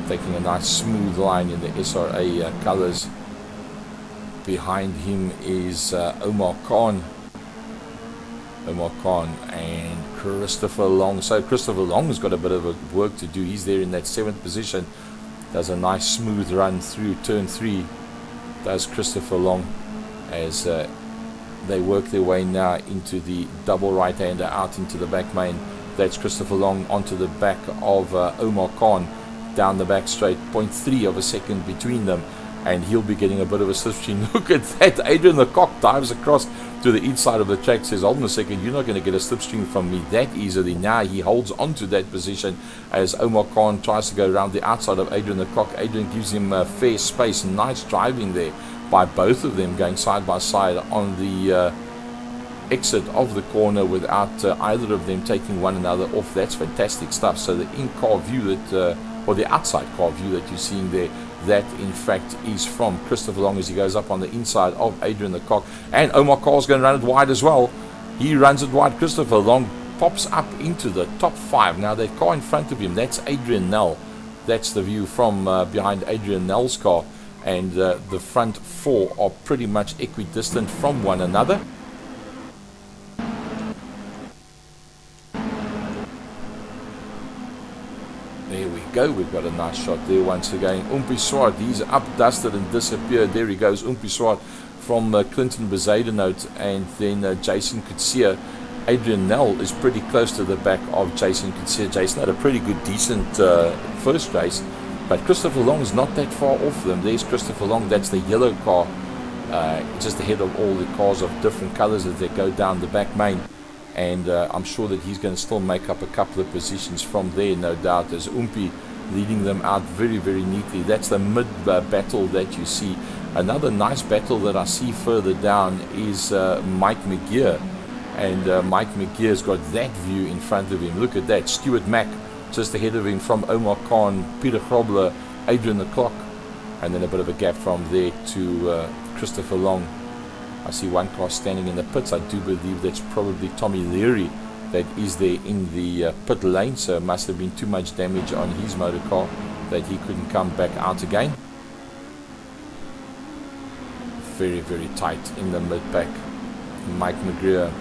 taking a nice smooth line in the SRA colours. Behind him is Omar Khan and Christopher Long. So Christopher Long has got a bit of work to do. He's there in that 7th position. Does a nice smooth run through turn 3. Does Christopher Long as they work their way now into the double right-hander out into the back main. That's Christopher Long onto the back of Omar Khan down the back straight. 0.3 of a second between them, and he'll be getting a bit of a slipstream. Look at that. Adrian Lecoq dives across to the inside of the track, says, hold on a second, you're not going to get a slipstream from me that easily. Now he holds onto that position as Omar Khan tries to go around the outside of Adrian Lecoq. Adrian gives him fair space. Nice driving there by both of them, going side by side on the exit of the corner without either of them taking one another off. That's fantastic stuff. So the in-car view that, or the outside car view that you're seeing there, that in fact is from Christopher Long as he goes up on the inside of Adrian Lecoq. And Omar Khan's going to run it wide as well. He runs it wide. Christopher Long pops up into the top 5. Now that car in front of him, that's Adrian Nel. That's the view from behind Adrian Nel's car. And the front 4 are pretty much equidistant from one another. There we go, we've got a nice shot there once again. Umpi Swart, he's up, dusted and disappeared. There he goes, Umpi Swart from Clinton Bezuidenhout, and then Jason Coetzee. Adrian Nel is pretty close to the back of Jason Coetzee. Jason had a pretty good, decent first race, but Christopher Long is not that far off them. There's Christopher Long, that's the yellow car, just ahead of all the cars of different colours as they go down the back main. And I'm sure that he's going to still make up a couple of positions from there, no doubt, as Umpi leading them out very, very neatly. That's the mid battle that you see. Another nice battle that I see further down is Mike McGeer. And Mike McGeer's got that view in front of him. Look at that. Stuart Mack just ahead of him from Omar Khan, Peter Grobler, Adrian Lecoq. And then a bit of a gap from there to Christopher Long. I see one car standing in the pits. I do believe that's probably Tommy Leary that is there in the pit lane, so it must have been too much damage on his motor car that he couldn't come back out again. Very, very tight in the mid-pack. Mike McGreer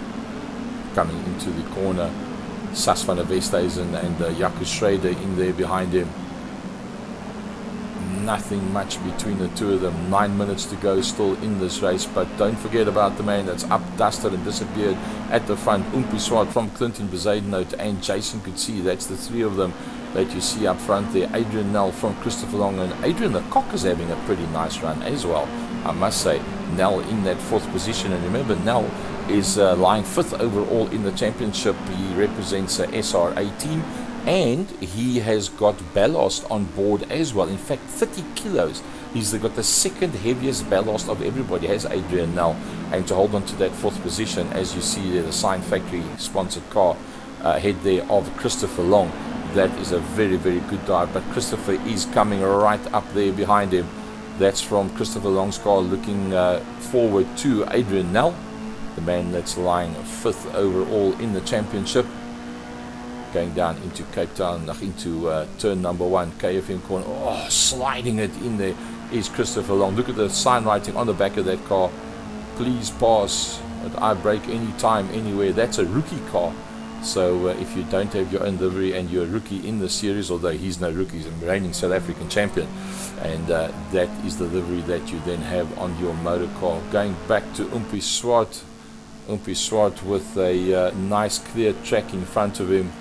coming into the corner. Sas van der Westhuizen and Jaco Schroeder in there behind him. Nothing much between the two of them. 9 minutes to go still in this race, but don't forget about the man that's up, dusted and disappeared at the front. Umpi Swart from Clinton Bezuidenhout and Jason Coetzee. That's the 3 of them that you see up front there. Adrian Nel from Christopher Long, and Adrian Lecoq is having a pretty nice run as well, I must say. Nel in that 4th position, and remember Nel is lying 5th overall in the championship. He represents SRA team. And he has got ballast on board as well. In fact, 30 kilos. He's got the 2nd heaviest ballast of everybody, has Adrian Nel. And to hold on to that 4th position, as you see there, the Sign Factory sponsored car ahead there of Christopher Long. That is a very, very good dive. But Christopher is coming right up there behind him. That's from Christopher Long's car looking forward to Adrian Nel, the man that's lying 5th overall in the championship. Going down into Cape Town, into turn number 1, KFM corner. Oh, sliding it in there is Christopher Long. Look at the sign writing on the back of that car. Please pass, but I brake any time, anywhere. That's a rookie car So if you don't have your own livery and you're a rookie in the series, although he's no rookie, he's a reigning South African champion, and that is the livery that you then have on your motor car. Going back to Oompie Swart with a nice clear track in front of him,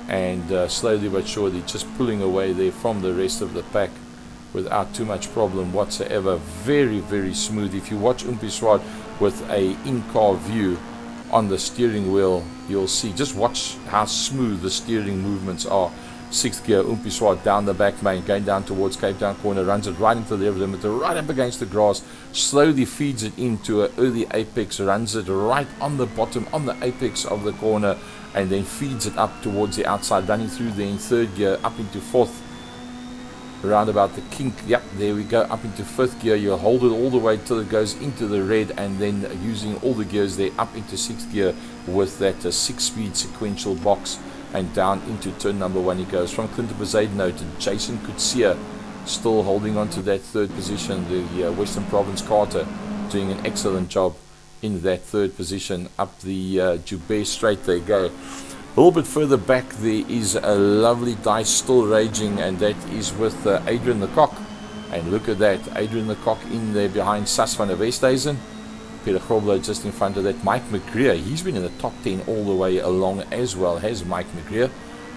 and slowly but surely just pulling away there from the rest of the pack without too much problem whatsoever. Very, very smooth. If you watch Oompie Swart with a in-car view on the steering wheel, you'll see, just watch how smooth the steering movements are. 6th gear, Oompie Swart down the back main, going down towards Cape Town corner, runs it right into the limiter, right up against the grass, slowly feeds it into an early apex, runs it right on the bottom, on the apex of the corner, and then feeds it up towards the outside, running through there in 3rd gear, up into 4th, around about the kink. Yep, there we go, up into 5th gear. You'll hold it all the way till it goes into the red, and then using all the gears there up into 6th gear with that 6-speed sequential box, and down into turn number 1 he goes. From Clinton Bezuidenhout to Jason Coetzee, still holding on to that 3rd position. The Western Province Carter doing an excellent job in that 3rd position. Up the Joubert Straight they go. A little bit further back there is a lovely dice still raging, and that is with Adrian the Cock. And look at that, Adrian the Cock in there behind Sas van der Westhuizen. Peter Grobler just in front of that. Mike McGreer, he's been in the top 10 all the way along as well, has Mike McGreer.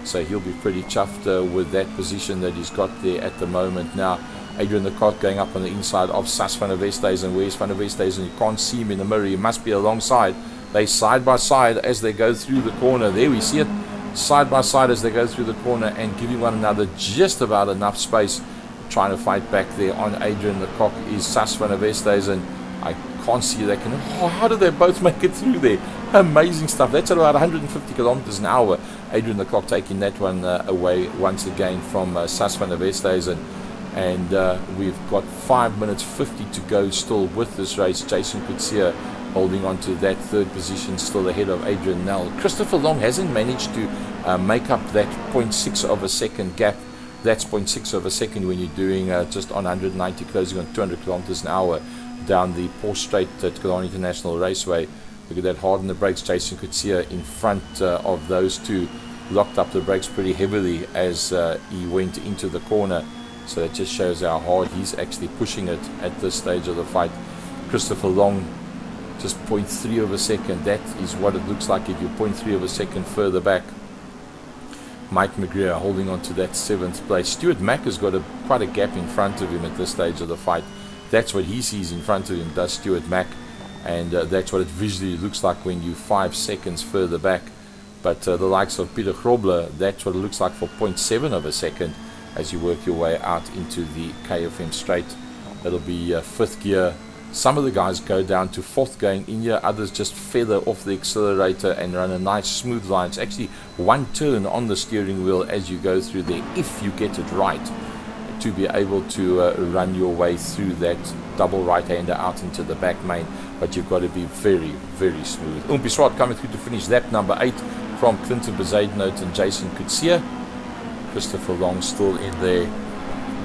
So he'll be pretty chuffed with that position that he's got there at the moment. Now, Adrian the Cock going up on the inside of Sas van der Westhuizen. Where's van der Westhuizen? You can't see him in the mirror, he must be alongside. They side by side as they go through the corner. There we see it, side by side as they go through the corner, and giving one another just about enough space. Trying to fight back there on Adrian the Cock is Sas van der Westhuizen. I can't see they can. Oh, how did they both make it through there? Amazing stuff. That's at about 150 kilometers an hour. Adrian the Cock taking that one away once again from Sas van der Westhuizen. And we've got 5 minutes 50 to go still with this race. Jason Coetzee holding on to that 3rd position, still ahead of Adrian Nel. Christopher Long hasn't managed to make up that 0.6 of a second gap. That's 0.6 of a second when you're doing just on 190, closing on 200 kilometers an hour down the Porsche Straight at Killarney International Raceway. Look at that, hard on the brakes. Jason Coetzee in front of those two, locked up the brakes pretty heavily as he went into the corner. So that just shows how hard he's actually pushing it at this stage of the fight. Christopher Long, just 0.3 of a second. That is what it looks like if you're 0.3 of a second further back. Mike McGreer holding on to that 7th place. Stuart Mack has got quite a gap in front of him at this stage of the fight. That's what he sees in front of him, does Stuart Mack, and that's what it visually looks like when you're 5 seconds further back. But the likes of Peter Grobler, that's what it looks like for 0.7 of a second as you work your way out into the KFM Straight. That'll be 5th gear. Some of the guys go down to 4th going in here, others just feather off the accelerator and run a nice smooth line. It's actually one turn on the steering wheel as you go through there, if you get it right, to be able to run your way through that double right-hander out into the back main. But you've got to be very, very smooth. Oompie Swart coming through to finish lap number 8 from Clinton Bezuidenhout and Jason Coetzee. Christopher Long still in there,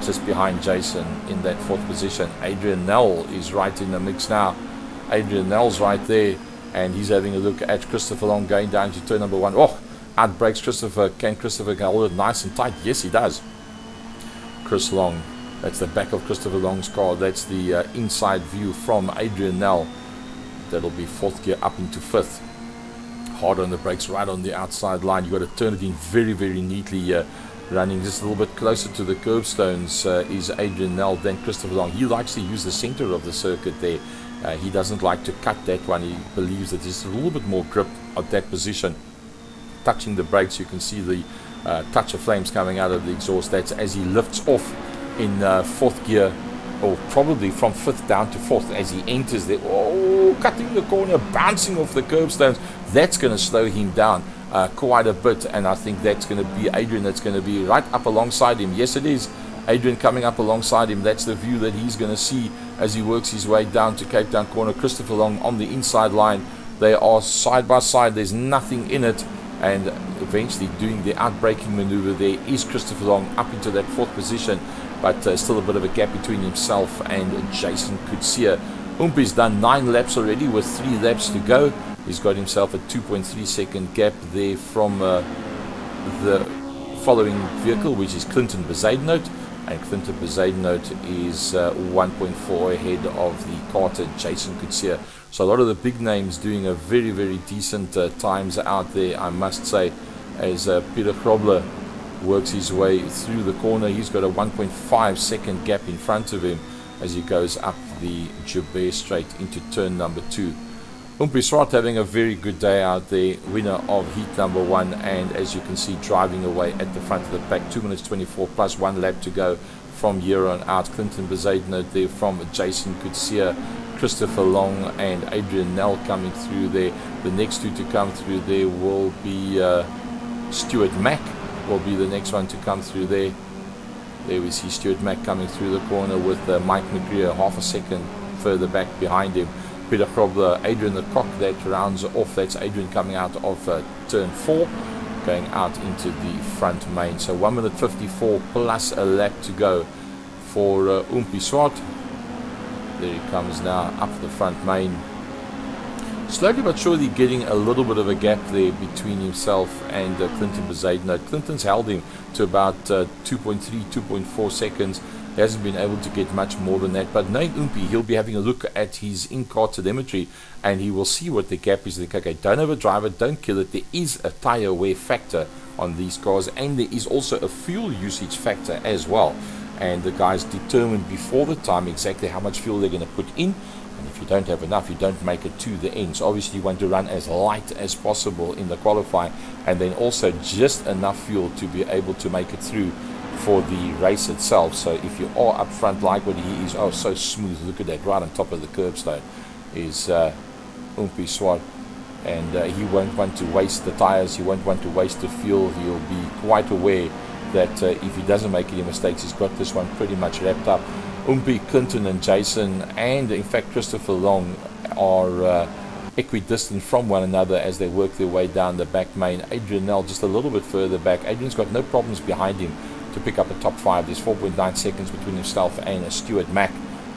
just behind Jason in that 4th position. Adrian Nel is right in the mix now. Adrian Nell's right there, and he's having a look at Christopher Long going down to turn number 1. Oh, out breaks Christopher. Can Christopher hold it nice and tight? Yes, he does. Chris Long, that's the back of Christopher Long's car. That's the inside view from Adrian Nel. That'll be 4th gear up into 5th. Hard on the brakes, right on the outside line. You've got to turn it in very, very neatly here. Running just a little bit closer to the curbstones is Adrian Nel than Christopher Long. He likes to use the center of the circuit there. He doesn't like to cut that one. He believes that there's a little bit more grip at that position. Touching the brakes, you can see the touch of flames coming out of the exhaust. That's as he lifts off in 4th gear, or probably from 5th down to 4th as he enters there. Oh, cutting the corner, bouncing off the curbstones. That's going to slow him down quite a bit, and I think that's going to be Adrian that's going to be right up alongside him. Yes, it is Adrian coming up alongside him. That's the view that he's going to see as he works his way down to Cape Town corner. Christopher Long on the inside line. They are side by side. There's nothing in it, and eventually doing the outbraking maneuver there is Christopher Long up into that 4th position, but still a bit of a gap between himself and Jason Coetzee. Oompie's done 9 laps already with 3 laps to go. He's got himself a 2.3 second gap there from the following vehicle, which is Clinton Bezuidenhout, and Clinton Bezuidenhout is 1.4 ahead of the Carter Jason Coetzee. So a lot of the big names doing a very, very decent times out there, I must say, as Peter Grobler works his way through the corner. He's got a 1.5 second gap in front of him as he goes up the Joubert Straight into turn number 2. Oompie Swart having a very good day out there, winner of heat number 1, and as you can see, driving away at the front of the pack. 2 minutes 24 plus 1 lap to go from here on out. Clinton Bezuidenhout there from Jason Coetzee, Christopher Long and Adrian Nell coming through there. The next two to come through there will be Stuart Mack will be the next one to come through there. There we see Stuart Mack coming through the corner with Mike McGreer half a second further back behind him. Peter Grobler, Adrian the Cock, that rounds off. That's Adrian coming out of turn 4, going out into the front main. So 1 minute 54 plus a lap to go for Oompie Swart. There he comes now up the front main. Slowly but surely getting a little bit of a gap there between himself and Clinton Bezuidenhout. Clinton's held him to about 2.3, 2.4 seconds. He hasn't been able to get much more than that. But knowing Oompie, he'll be having a look at his in-car telemetry and he will see what the gap is. Like, okay, don't overdrive it, don't kill it. There is a tire wear factor on these cars, and there is also a fuel usage factor as well. And the guys determined before the time exactly how much fuel they're going to put in. And if you don't have enough, you don't make it to the end. So obviously you want to run as light as possible in the qualifying, and then also just enough fuel to be able to make it through for the race itself. So if you are up front like what he is, oh, so smooth, look at that, right on top of the curbstone is Oompie Swart. And he won't want to waste the tires, he won't want to waste the fuel. He'll be quite aware that if he doesn't make any mistakes, he's got this one pretty much wrapped up. Oompie, Clinton and Jason, and in fact Christopher Long are equidistant from one another as they work their way down the back main. Adrian Nell just a little bit further back. Adrian's got no problems behind him to pick up a top 5. There's 4.9 seconds between himself and Stuart Mack.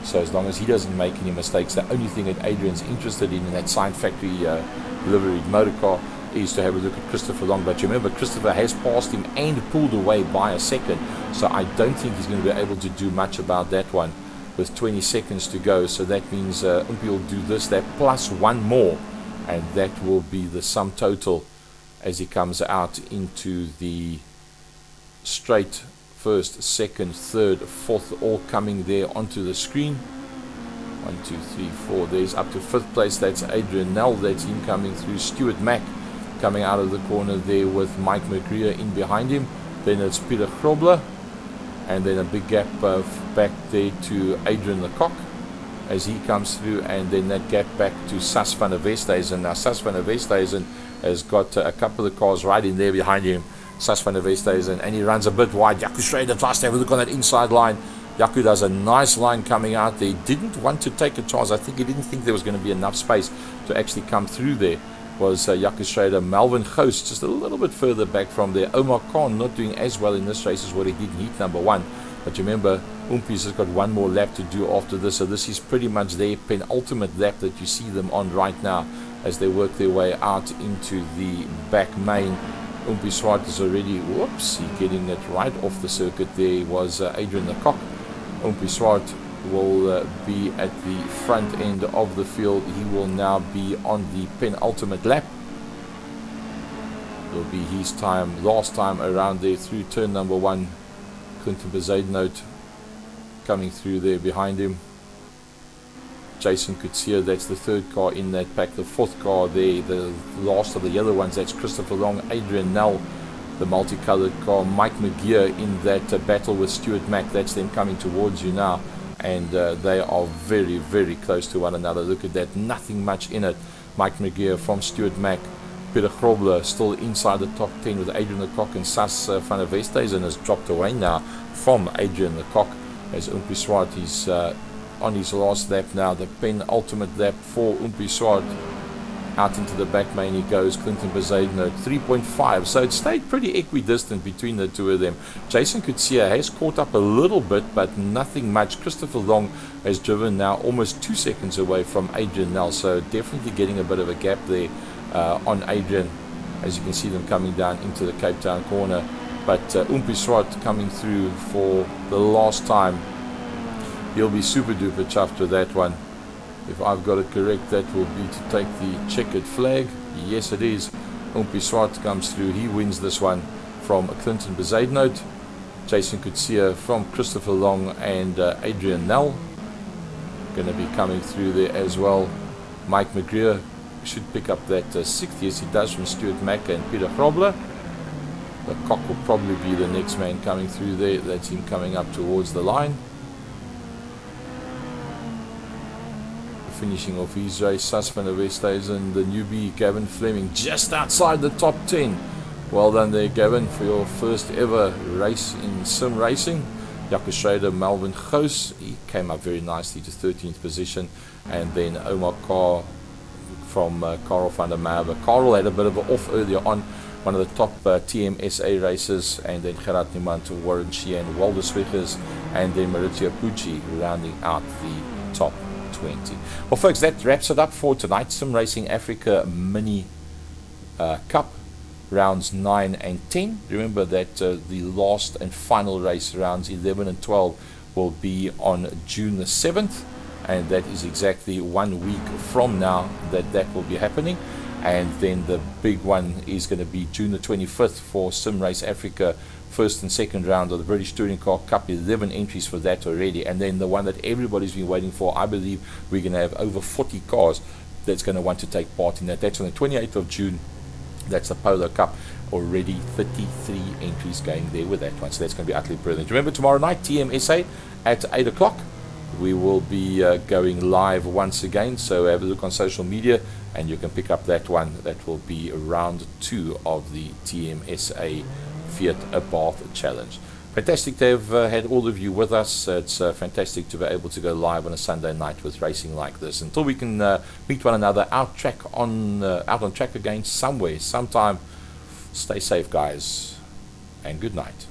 So as long as he doesn't make any mistakes, the only thing that Adrian's interested in that Sign Factory liveried motor car is to have a look at Christopher Long. But remember, Christopher has passed him and pulled away by a second, so I don't think he's going to be able to do much about that one with 20 seconds to go. So that means Oompie will do this, that plus one more, and that will be the sum total as he comes out into the straight. First, second, third, fourth, all coming there onto the screen. 1, 2, 3, 4. There's up to 5th place. That's Adrian Nell. That's him coming through. Stuart Mack coming out of the corner there with Mike McGreer in behind him. Then it's Peter Grobler, and then a big gap back there to Adrian the Cock as he comes through, and then that gap back to Sas van der Westhuizen. Now Sas van der Westhuizen has got a couple of cars right in there behind him. Sas van der Westhuizen, and he runs a bit wide. Jaco Schrader tries to have a look on that inside line. Jaco does a nice line coming out there. He didn't want to take a chance. I think he didn't think there was going to be enough space to actually come through there. Was Jaco Schrader. Melvin Ghost just a little bit further back from there. Omar Khan not doing as well in this race as what he did in heat number 1. But remember, Oompie's has got one more lap to do after this. So this is pretty much their penultimate lap that you see them on right now as they work their way out into the back main. Oompie Swart is already, getting it right off the circuit. There was Adrian the Cock. Oompie Swart will be at the front end of the field. He will now be on the penultimate lap. Will be his time, last time around there through turn number 1. Clinton Bezuidenhout coming through there behind him. Jason Coetzee, that's the 3rd car in that pack. The 4th car there, the last of the yellow ones, that's Christopher Long. Adrian Nell, the multicolored car. Mike McGeer in that battle with Stuart Mack. That's them coming towards you now, and they are very, very close to one another. Look at that, nothing much in it. Mike McGeer from Stuart Mack. Peter Grobler still inside the top 10 with Adrian the Cock, and Sas van der Westhuizen has dropped away now from Adrian the Cock as Oompie Swart is on his last lap now, the penultimate lap for Oompie Swart. Out into the back main he goes, Clinton Bezuidenhout, 3.5. So it stayed pretty equidistant between the two of them. Jason Coetzee has caught up a little bit, but nothing much. Christopher Long has driven now almost 2 seconds away from Adrian Nel, so definitely getting a bit of a gap there on Adrian, as you can see them coming down into the Cape Town corner. But Umpi Swart coming through for the last time. He'll be super duper chuffed with that one. If I've got it correct, that will be to take the checkered flag. Yes, it is. Umpi Swart comes through. He wins this one from Clinton Bezuidenhout. Jason Coetzee from Christopher Long and Adrian Nel. Going to be coming through there as well. Mike McGreer should pick up that 6th. Yes, he does, from Stuart Macca and Peter Grobler. The Cock will probably be the next man coming through there. That's him coming up towards the line. Finishing off his race, Sus van der Westhuizen, the newbie Gavin Fleming, just outside the top 10. Well done there, Gavin, for your first ever race in sim racing. Jaco Schrader, Melvin Gous, he came up very nicely to 13th position. And then Omar Carr from Karel van der Merwe. Karel had a bit of an off earlier on, one of the top TMSA races, and then Gerard Niemand, Warren Sheehan, Waldo Swiggers, and then Maurizio Pucci rounding out the top 20. Well, folks, that wraps it up for tonight's Sim Racing Africa Mini Cup rounds 9 and 10. Remember that the last and final race, rounds 11 and 12, will be on June the 7th, and that is exactly 1 week from now that will be happening. And then the big one is going to be June the 25th for Sim Race Africa, first and second round of the British Touring Car Cup. 11 entries for that already. And then the one that everybody's been waiting for, I believe we're going to have over 40 cars that's going to want to take part in that. That's on the 28th of June. That's the Polo Cup. Already 33 entries going there with that one. So that's going to be utterly brilliant. Remember, tomorrow night, TMSA at 8 o'clock. We will be going live once again, so have a look on social media and you can pick up that one. That will be round 2 of the TMSA Fiat Abarth Challenge. Fantastic to have had all of you with us. It's fantastic to be able to go live on a Sunday night with racing like this. Until we can meet one another out on track again somewhere, sometime, stay safe, guys, and good night.